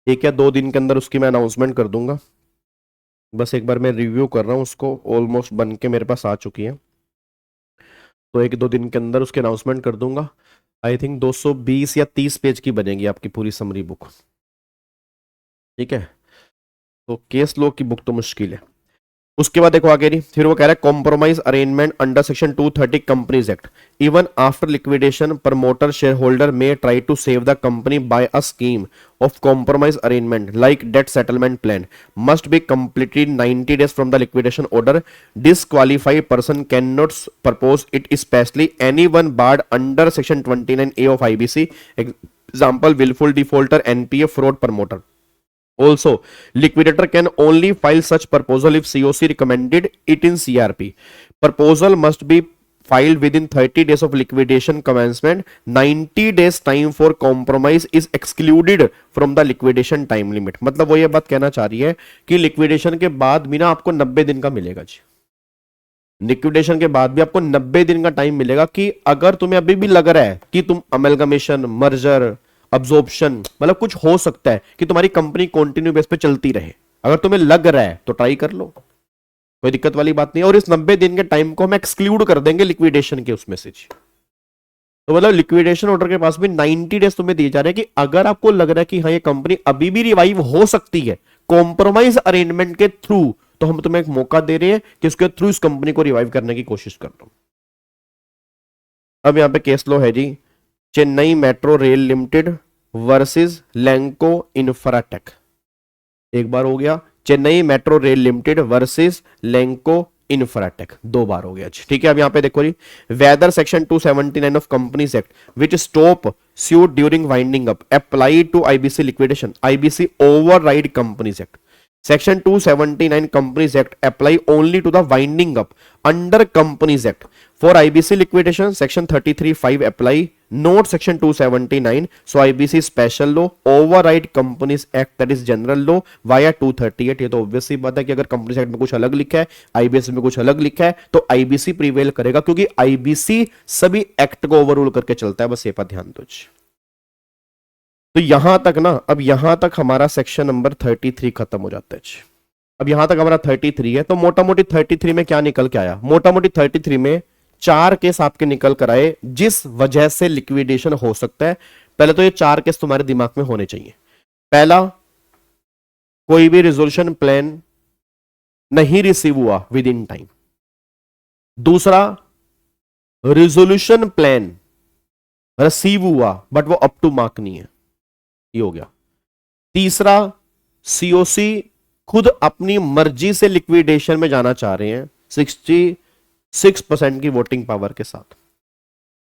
1 या 2 दिन के अंदर उसकी मैं अनाउंसमेंट कर दूंगा। बस एक बार मैं रिव्यू कर रहा हूँ उसको, ऑलमोस्ट बन के मेरे पास आ चुकी है, तो 1-2 दिन के अंदर उसकी अनाउंसमेंट कर दूंगा। आई थिंक 220 या 30 पेज की बनेगी आपकी पूरी समरी बुक। ठीक है, तो केस लो की बुक तो मुश्किल है। उसके बाद देखो आगे नहीं, फिर वो कह रहा है compromise arrangement under section 230 companies act, even after liquidation promoter share holder may try to save the company by a scheme of compromise arrangement like debt settlement plan must be completed 90 days from the liquidation order. Disqualified person can not propose it, specially any one barred under section 29A of IBC, example wilful defaulter, NPA, fraud promoter. Also, liquidator can only file such proposal if COC recommended it in CRP. Proposal must be filed within 30 days of liquidation commencement. 90 days time for compromise is excluded from the liquidation time limit. मतलब वो ये बात कहना चाह रही है कि liquidation के बाद भी ना आपको 90 दिन का मिलेगा जी। लिक्विडेशन के बाद भी आपको 90 दिन का टाइम मिलेगा कि अगर तुम्हें अभी भी लग रहा है कि तुम अमेलगमेशन, मर्जर, अब्जॉर्प्शन, मतलब कुछ हो सकता है कि तुम्हारी कंपनी कंटिन्यू बेस पे चलती रहे, अगर तुम्हें लग रहा है तो ट्राई कर लो, कोई दिक्कत वाली बात नहीं है। और इस 90 दिन के टाइम को हम एक्सक्लूड कर देंगे लिक्विडेशन के उसमें से। तो मतलब लिक्विडेशन ऑर्डर के पास भी 90 डेज तुम्हें दिए जा रहे हैं कि अगर आपको लग रहा है कि हाँ ये कंपनी अभी भी रिवाइव हो सकती है कॉम्प्रोमाइज अरेंजमेंट के थ्रू, तो हम तुम्हें एक मौका दे रहे हैं कि उसके थ्रू इस कंपनी को रिवाइव करने की कोशिश कर लो। अब यहां पे केस लो है जी, Chennai Metro Rail Limited versus Lanco Infratech. एक बार हो गया, Chennai Metro Rail Limited versus Lanco Infratech, 2 बार हो गया। ठीक है, अब यहां पे देखो जी, whether section 279 of Companies Act which stop suit during winding up apply to IBC liquidation, IBC override companies act. Section 279 Companies Act apply only to the winding up under Companies Act. For IBC liquidation, Section 33(5) apply, not Section 279. So IBC special law override Companies Act, that is general law via 238. ये तो obvious सी बात है कि अगर Companies Act में कुछ अलग लिखा है, IBC में कुछ अलग लिखा है, तो IBC प्रिवेल करेगा क्योंकि IBC सभी एक्ट को ओवररूल करके चलता है। बस ये पर ध्यान दो। तो यहां तक ना, अब यहां तक हमारा सेक्शन नंबर 33 खत्म हो जाता है। अब यहां तक हमारा 33 है, तो मोटा मोटी 33 में क्या निकल के आया? मोटा मोटी 33 में 4 केस आपके निकल कर आए जिस वजह से लिक्विडेशन हो सकता है। पहले तो ये 4 केस तुम्हारे दिमाग में होने चाहिए। पहला, कोई भी रिजोल्यूशन प्लान नहीं रिसीव हुआ विद इन टाइम। दूसरा, रिजोल्यूशन प्लान रिसीव हुआ बट वो अप टू मार्क नहीं है, ये हो गया। तीसरा, सीओसी खुद अपनी मर्जी से लिक्विडेशन में जाना चाह रहे हैं 66% की वोटिंग पावर के साथ।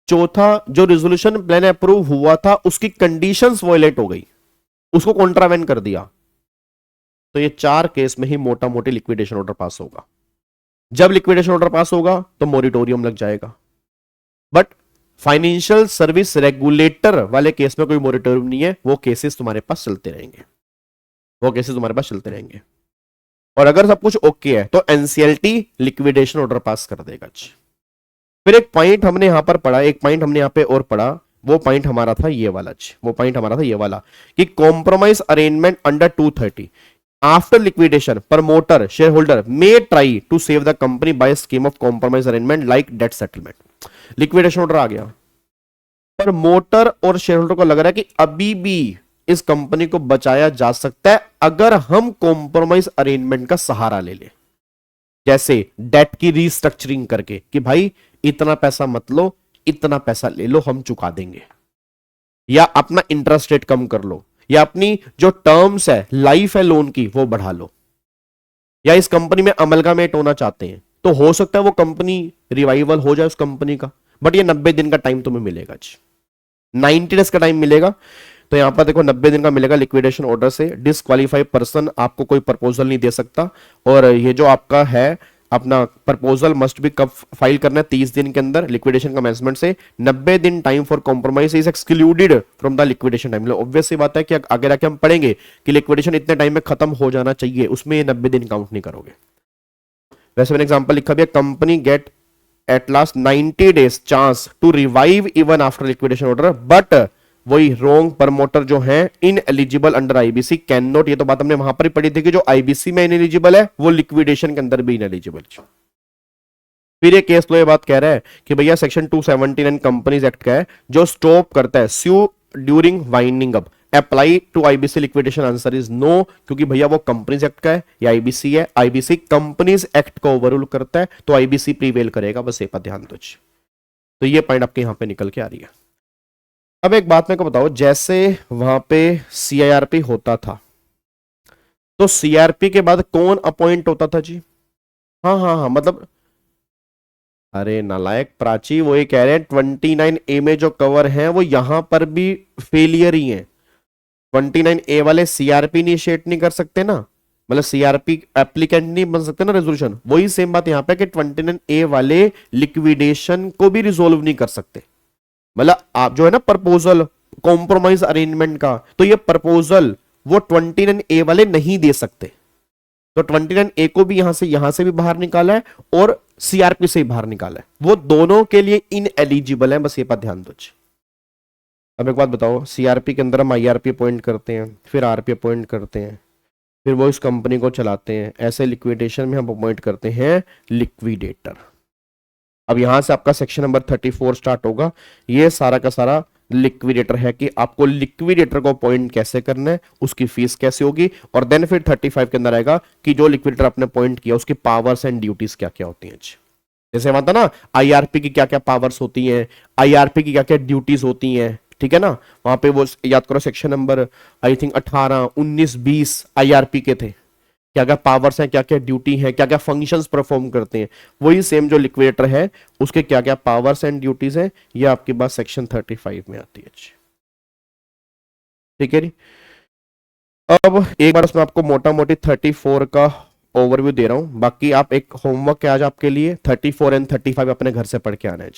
चौथा, जो रिजोल्यूशन प्लान अप्रूव हुआ था उसकी कंडीशंस वॉयलेट हो गई, उसको कॉन्ट्रावेंट कर दिया। तो ये 4 केस में ही मोटा मोटी लिक्विडेशन ऑर्डर पास होगा। जब लिक्विडेशन ऑर्डर पास होगा तो मोरिटोरियम लग जाएगा, बट फाइनेंशियल सर्विस रेगुलेटर वाले केस में कोई मोरिटोरियम नहीं है, वो केसेस तुम्हारे पास चलते रहेंगे, वो केसेस तुम्हारे पास चलते रहेंगे। और अगर सब कुछ ओके है तो एनसीएलटी लिक्विडेशन ऑर्डर पास कर देगा। फिर एक पॉइंट हमने यहां पर पढ़ा, एक पॉइंट हमने यहां पे और पढ़ा, वो पॉइंट हमारा था ये वाला, वो पॉइंट हमारा था ये वाला कि compromise arrangement under 230 After liquidation, promoter, shareholder may try to save the company by a scheme of compromise arrangement like debt settlement. Liquidation order आ गया, प्रमोटर और शेयरहोल्डर को लग रहा है कि अभी भी इस कंपनी को बचाया जा सकता है अगर हम कॉम्प्रोमाइज अरेंजमेंट का सहारा ले ले, जैसे डेट की रीस्ट्रक्चरिंग करके कि भाई इतना पैसा मत लो, इतना पैसा ले लो, हम चुका देंगे, या अपना इंटरेस्ट रेट कम कर लो, या अपनी जो टर्म्स है, लाइफ है लोन की, वो बढ़ा लो, या इस कंपनी में अमलगामेट होना चाहते हैं, तो हो सकता है वो कंपनी रिवाइवल हो जाए उस कंपनी का, बट ये 90 दिन का टाइम तुम्हें मिलेगा, 90 डेज का टाइम मिलेगा। तो यहां पर देखो 90 दिन का मिलेगा लिक्विडेशन ऑर्डर से। डिस्क्वालीफाइड पर्सन आपको कोई प्रपोजल नहीं दे सकता, और ये जो आपका है अपना प्रपोजल मस्ट भी कब फाइल करना है, 30 दिन के अंदर लिक्विडेशन कमेंसमेंट से। 90 दिन time for compromise is excluded from the liquidation time. Obvious सी बात है कि आगे जाके हम पढ़ेंगे कि लिक्विडेशन इतने टाइम में खत्म हो जाना चाहिए, उसमें ये 90 दिन काउंट नहीं करोगे। वैसे मैंने एग्जांपल लिखा भी है, company get at last 90 days chance to revive even after liquidation order, but वही रॉन्ग प्रमोटर जो है ineligible under IBC can not, ये तो बात हमने वहां पर ही पढ़ी थी कि जो आईबीसी में इन एलिजिबल है वो लिक्विडेशन के अंदर भी इन एलिजिबल। फिर ये केस लो ये बात कह रहा है कि भैया सेक्शन 279 कंपनीज एक्ट का है जो स्टॉप करता है sue during winding up, apply to IBC liquidation, answer is no, क्योंकि भैया वो कंपनीज एक्ट का है या आईबीसी है, आईबीसी कंपनीज एक्ट को ओवररूल करता है तो आईबीसी प्रीवेल करेगा, बस ये पर ध्यान दो। तो ये पॉइंट आपके यहां पे निकल के आ रही है। अब एक बात मेरे को बताओ, जैसे वहां पे सीआईआरपी होता था तो सीआरपी के बाद कौन अपॉइंट होता था जी? हाँ, मतलब अरे नालायक प्राची, वो ये कह रहे हैं 29A में जो कवर है वो यहां पर भी फेलियर ही है। 29A वाले सीआरपी इनिशिएट नहीं कर सकते ना, मतलब सीआरपी एप्लीकेंट नहीं बन सकते ना रेजोल्यूशन। वही सेम बात यहां पे कि 29A वाले लिक्विडेशन को भी रिजोल्व नहीं कर सकते, मतलब आप जो है ना प्रपोजल कॉम्प्रोमाइज अरेंजमेंट का, तो ये प्रपोजल वो 29A वाले नहीं दे सकते। तो 29A को भी यहां से भी बाहर निकाला है और सीआरपी से भी बाहर निकाला है, वो दोनों के लिए इन एलिजिबल है, बस ये पर ध्यान दो। अब एक बात बताओ, सीआरपी के अंदर हम आईआरपी अपॉइंट करते हैं, फिर आरपी अपॉइंट करते हैं, फिर वो इस कंपनी को चलाते हैं, ऐसे लिक्विडेशन में हम अपॉइंट करते हैं लिक्विडेटर। अब यहां से आपका सेक्शन नंबर 34 स्टार्ट होगा। ये सारा का सारा लिक्विडेटर है कि आपको लिक्विडेटर को अपॉइंट कैसे करना है, उसकी फीस कैसे होगी, और देन फिर 35 के अंदर आएगा कि जो लिक्विडेटर आपने अपॉइंट किया उसकी पावर्स एंड ड्यूटीज क्या क्या होती हैं। जैसे मानता ना आईआरपी की क्या क्या पावर्स होती हैं, आईआरपी की क्या क्या ड्यूटीज होती हैं, ठीक है ना, वहां पे वो याद करो section number I think 18, 19, 20 IRP के थे, क्या क्या पावर्स हैं, क्या क्या ड्यूटी है, क्या क्या फंक्शंस परफॉर्म करते हैं। वही सेम जो लिक्विडेटर है उसके क्या क्या पावर्स एंड ड्यूटीज हैं, ये आपके पास सेक्शन 35 में आती है। ठीक है जी। अब एक बार उसमें आपको मोटा मोटी 34 का ओवरव्यू दे रहा हूं, बाकी आप एक होमवर्क है आज आपके लिए, 34 एंड 35 अपने घर से पढ़ के आना है।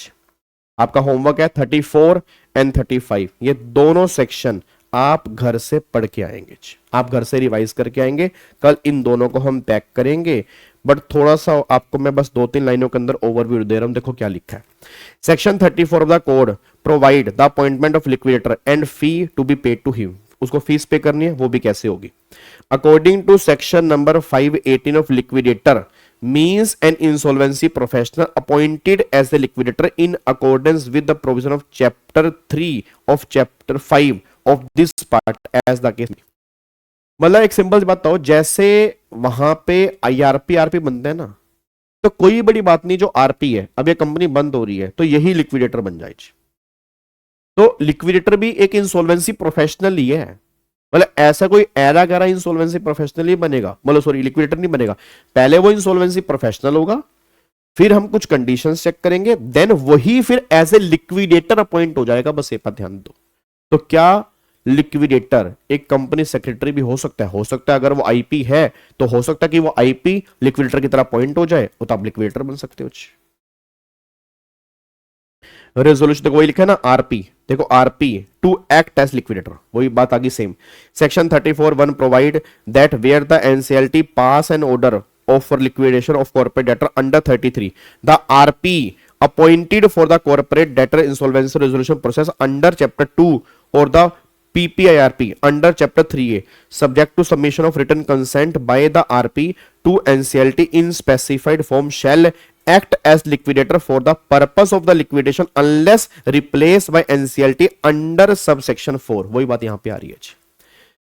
आपका होमवर्क है 34 एंड 35, ये दोनों सेक्शन आप घर से पढ़ के आएंगे, आप घर से रिवाइज करके आएंगे। कल इन दोनों को हम पैक करेंगे, बट थोड़ा सा आपको मैं बस 2-3 लाइनों के अंदर ओवरव्यू दे रहा हूं। देखो क्या लिखा है, section 34 of the code provide the appointment of liquidator and fee to be paid to him, उसको फीस पे करनी है, वो भी कैसे होगी। According to section number 518 of liquidator means an insolvency professional appointed as the liquidator in accordance with the provision of chapter 3 of chapter 5 of this part as the case। मतलब एक simple सी बात बताओ, जैसे वहां पे आईआरपी आरपी बनते हैं ना, तो कोई बड़ी बात नहीं, जो आरपी है अब ये कंपनी बंद हो रही है तो यही लिक्विडेटर बन जाएगी। तो लिक्विडेटर भी एक इंसॉल्वेंसी प्रोफेशनल ही है, मतलब ऐसा कोई एरा गैरा इंसॉल्वेंसी प्रोफेशनल ही बनेगा, मतलब सॉरी लिक्विडेटर नहीं बनेगा। पहले वो इंसॉल्वेंसी प्रोफेशनल होगा, फिर हम कुछ कंडीशंस चेक करेंगे, देन वही फिर एज ए लिक्विडेटर अपॉइंट हो जाएगा, बस ये पर ध्यान दो। तो क्या लिक्विडेटर एक कंपनी सेक्रेटरी भी हो सकता है? हो सकता है, अगर वो आईपी है तो हो सकता है कि वो आईपी लिक्विडेटर की तरह अपॉइंट हो जाए, तो आप लिक्विडेटर बन सकते हो। रेजोल्यूशन देखो वही लिखा है ना, आरपी, देखो RP to act as liquidator, वही बात आ गई same. Section 34(1) provide that where the NCLT pass an order of for liquidation of corporate debtor under 33, the RP appointed for the corporate debtor insolvency resolution process under chapter 2 और the PPIRP under chapter 3A subject to submission of written consent by the RP to NCLT in specified form shall act as liquidator for the purpose of the liquidation unless replaced by NCLT under subsection 4। वही बात यहां पे आ रही है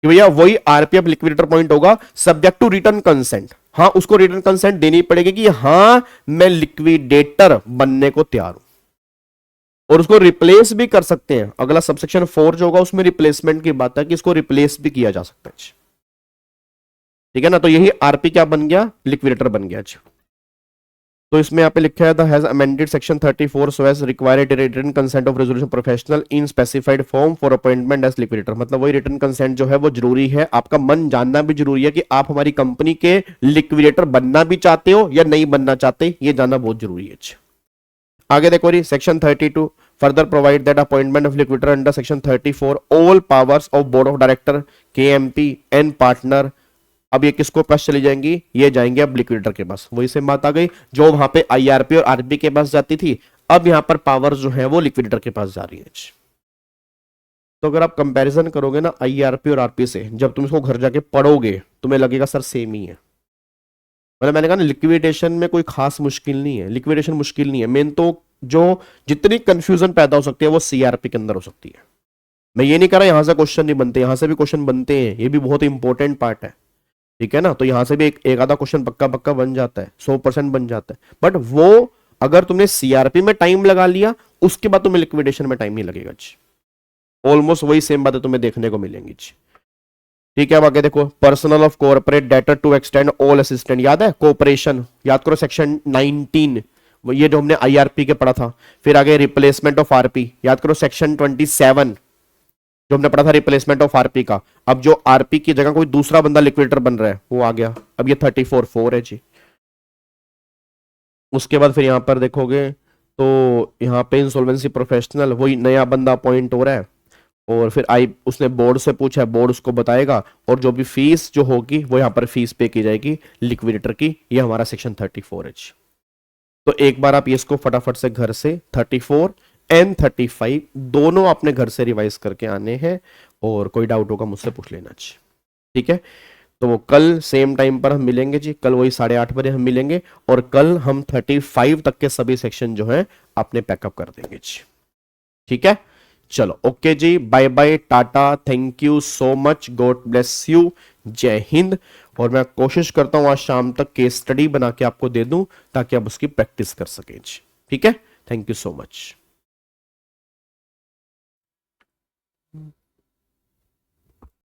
कि भैया वही RPF liquidator point होगा सब्जेक्ट टू रिटर्न कंसेंट। हाँ, उसको रिटर्न कंसेंट देनी पड़ेगी कि हाँ मैं लिक्विडेटर बनने को तैयार हूं, और उसको रिप्लेस भी कर सकते हैं। अगला सबसेक्शन 4 जो होगा उसमें रिप्लेसमेंट की बात है कि इसको रिप्लेस भी किया जा सकता है। ठीक है ना, तो यही आरपी क्या बन गया, लिक्विडेटर बन गया। तो इसमें यहाँ पे लिखा है the has amended section 34 so as required written consent of resolution professional in specified form for appointment as liquidator. मतलब वही रिटन कंसेंट जो है वो जरूरी है, आपका मन जानना भी जरूरी है कि आप हमारी कंपनी के लिक्विडेटर बनना भी चाहते हो या नहीं बनना चाहते, ये जानना बहुत जरूरी है। आगे देखो जी, section 32 further provide that appointment of liquidator under section 34 all powers of board of director KMP and partner. अब ये किसको पास चली जाएंगी, ये जाएंगे अब लिक्विडेटर के पास। वही से बात आ गई, जो वहां पे IRP और RP के पास जाती थी, अब यहां पर पावर जो है वो लिक्विडेटर के पास जा रही है। तो अगर आप कंपैरिजन करोगे ना IRP और RP से, जब तुम इसको घर जाके पढ़ोगे तुम्हें लगेगा सर सेम ही है। मतलब मैंने कहा ना लिक्विडेशन में कोई खास मुश्किल नहीं है, लिक्विडेशन मुश्किल नहीं है। मेन तो जो जितनी कंफ्यूजन पैदा हो सकती है वो CRP के अंदर हो सकती है। मैं ये नहीं कह रहा यहां से क्वेश्चन नहीं बनते, यहां से भी क्वेश्चन बनते हैं, ये भी बहुत इंपॉर्टेंट पार्ट है। ठीक है ना, तो यहां से भी एक आधा क्वेश्चन पक्का पक्का बन जाता है, 100% बन जाता है। बट वो अगर तुमने CRP में टाइम लगा लिया, उसके बाद तुम्हें लिक्विडेशन में टाइम नहीं लगेगा जी। ऑलमोस्ट वही सेम बातें तुम्हें देखने को मिलेंगी जी। ठीक है, अब आगे देखो, personal of corporate debtor to extend all assistant. याद है कोऑपरेशन, याद करो सेक्शन 19, ये जो हमने IRP के पढ़ा था। फिर आगे रिप्लेसमेंट ऑफ RP, याद करो सेक्शन 27 जो हमने पढ़ा था रिप्लेसमेंट ऑफ RP का। अब जो RP की जगह कोई दूसरा बंदा लिक्विडेटर बन रहा है वो आ गया। अब ये 34(4) है जी। उसके बाद फिर यहां पर देखोगे तो यहां पे इंसॉल्वेंसी प्रोफेशनल, वही नया बंदा अपॉइंट हो रहा है, और फिर उसने बोर्ड से पूछा है, बोर्ड उसको बताएगा, और जो भी फीस जो होगी वो यहाँ पर फीस पे की जाएगी लिक्विडेटर की। ये हमारा सेक्शन 34 है। तो एक बार आप ये इसको फटाफट से घर से 34 एंड 35 दोनों अपने घर से रिवाइज करके आने हैं, और कोई डाउट होगा मुझसे पूछ लेना जी। ठीक है, तो वो कल सेम टाइम पर हम मिलेंगे जी। कल वही 8:30 बजे हम मिलेंगे, और कल हम 35 तक के सभी सेक्शन जो है अपने पैकअप कर देंगे जी। ठीक है, चलो ओके जी, bye bye, tata, thank you so much, God bless you, जय हिंद। और मैं कोशिश करता हूं आज शाम तक केस स्टडी बना के आपको दे दूं ताकि आप उसकी प्रैक्टिस कर सकें जी। ठीक है, थैंक यू सो मच।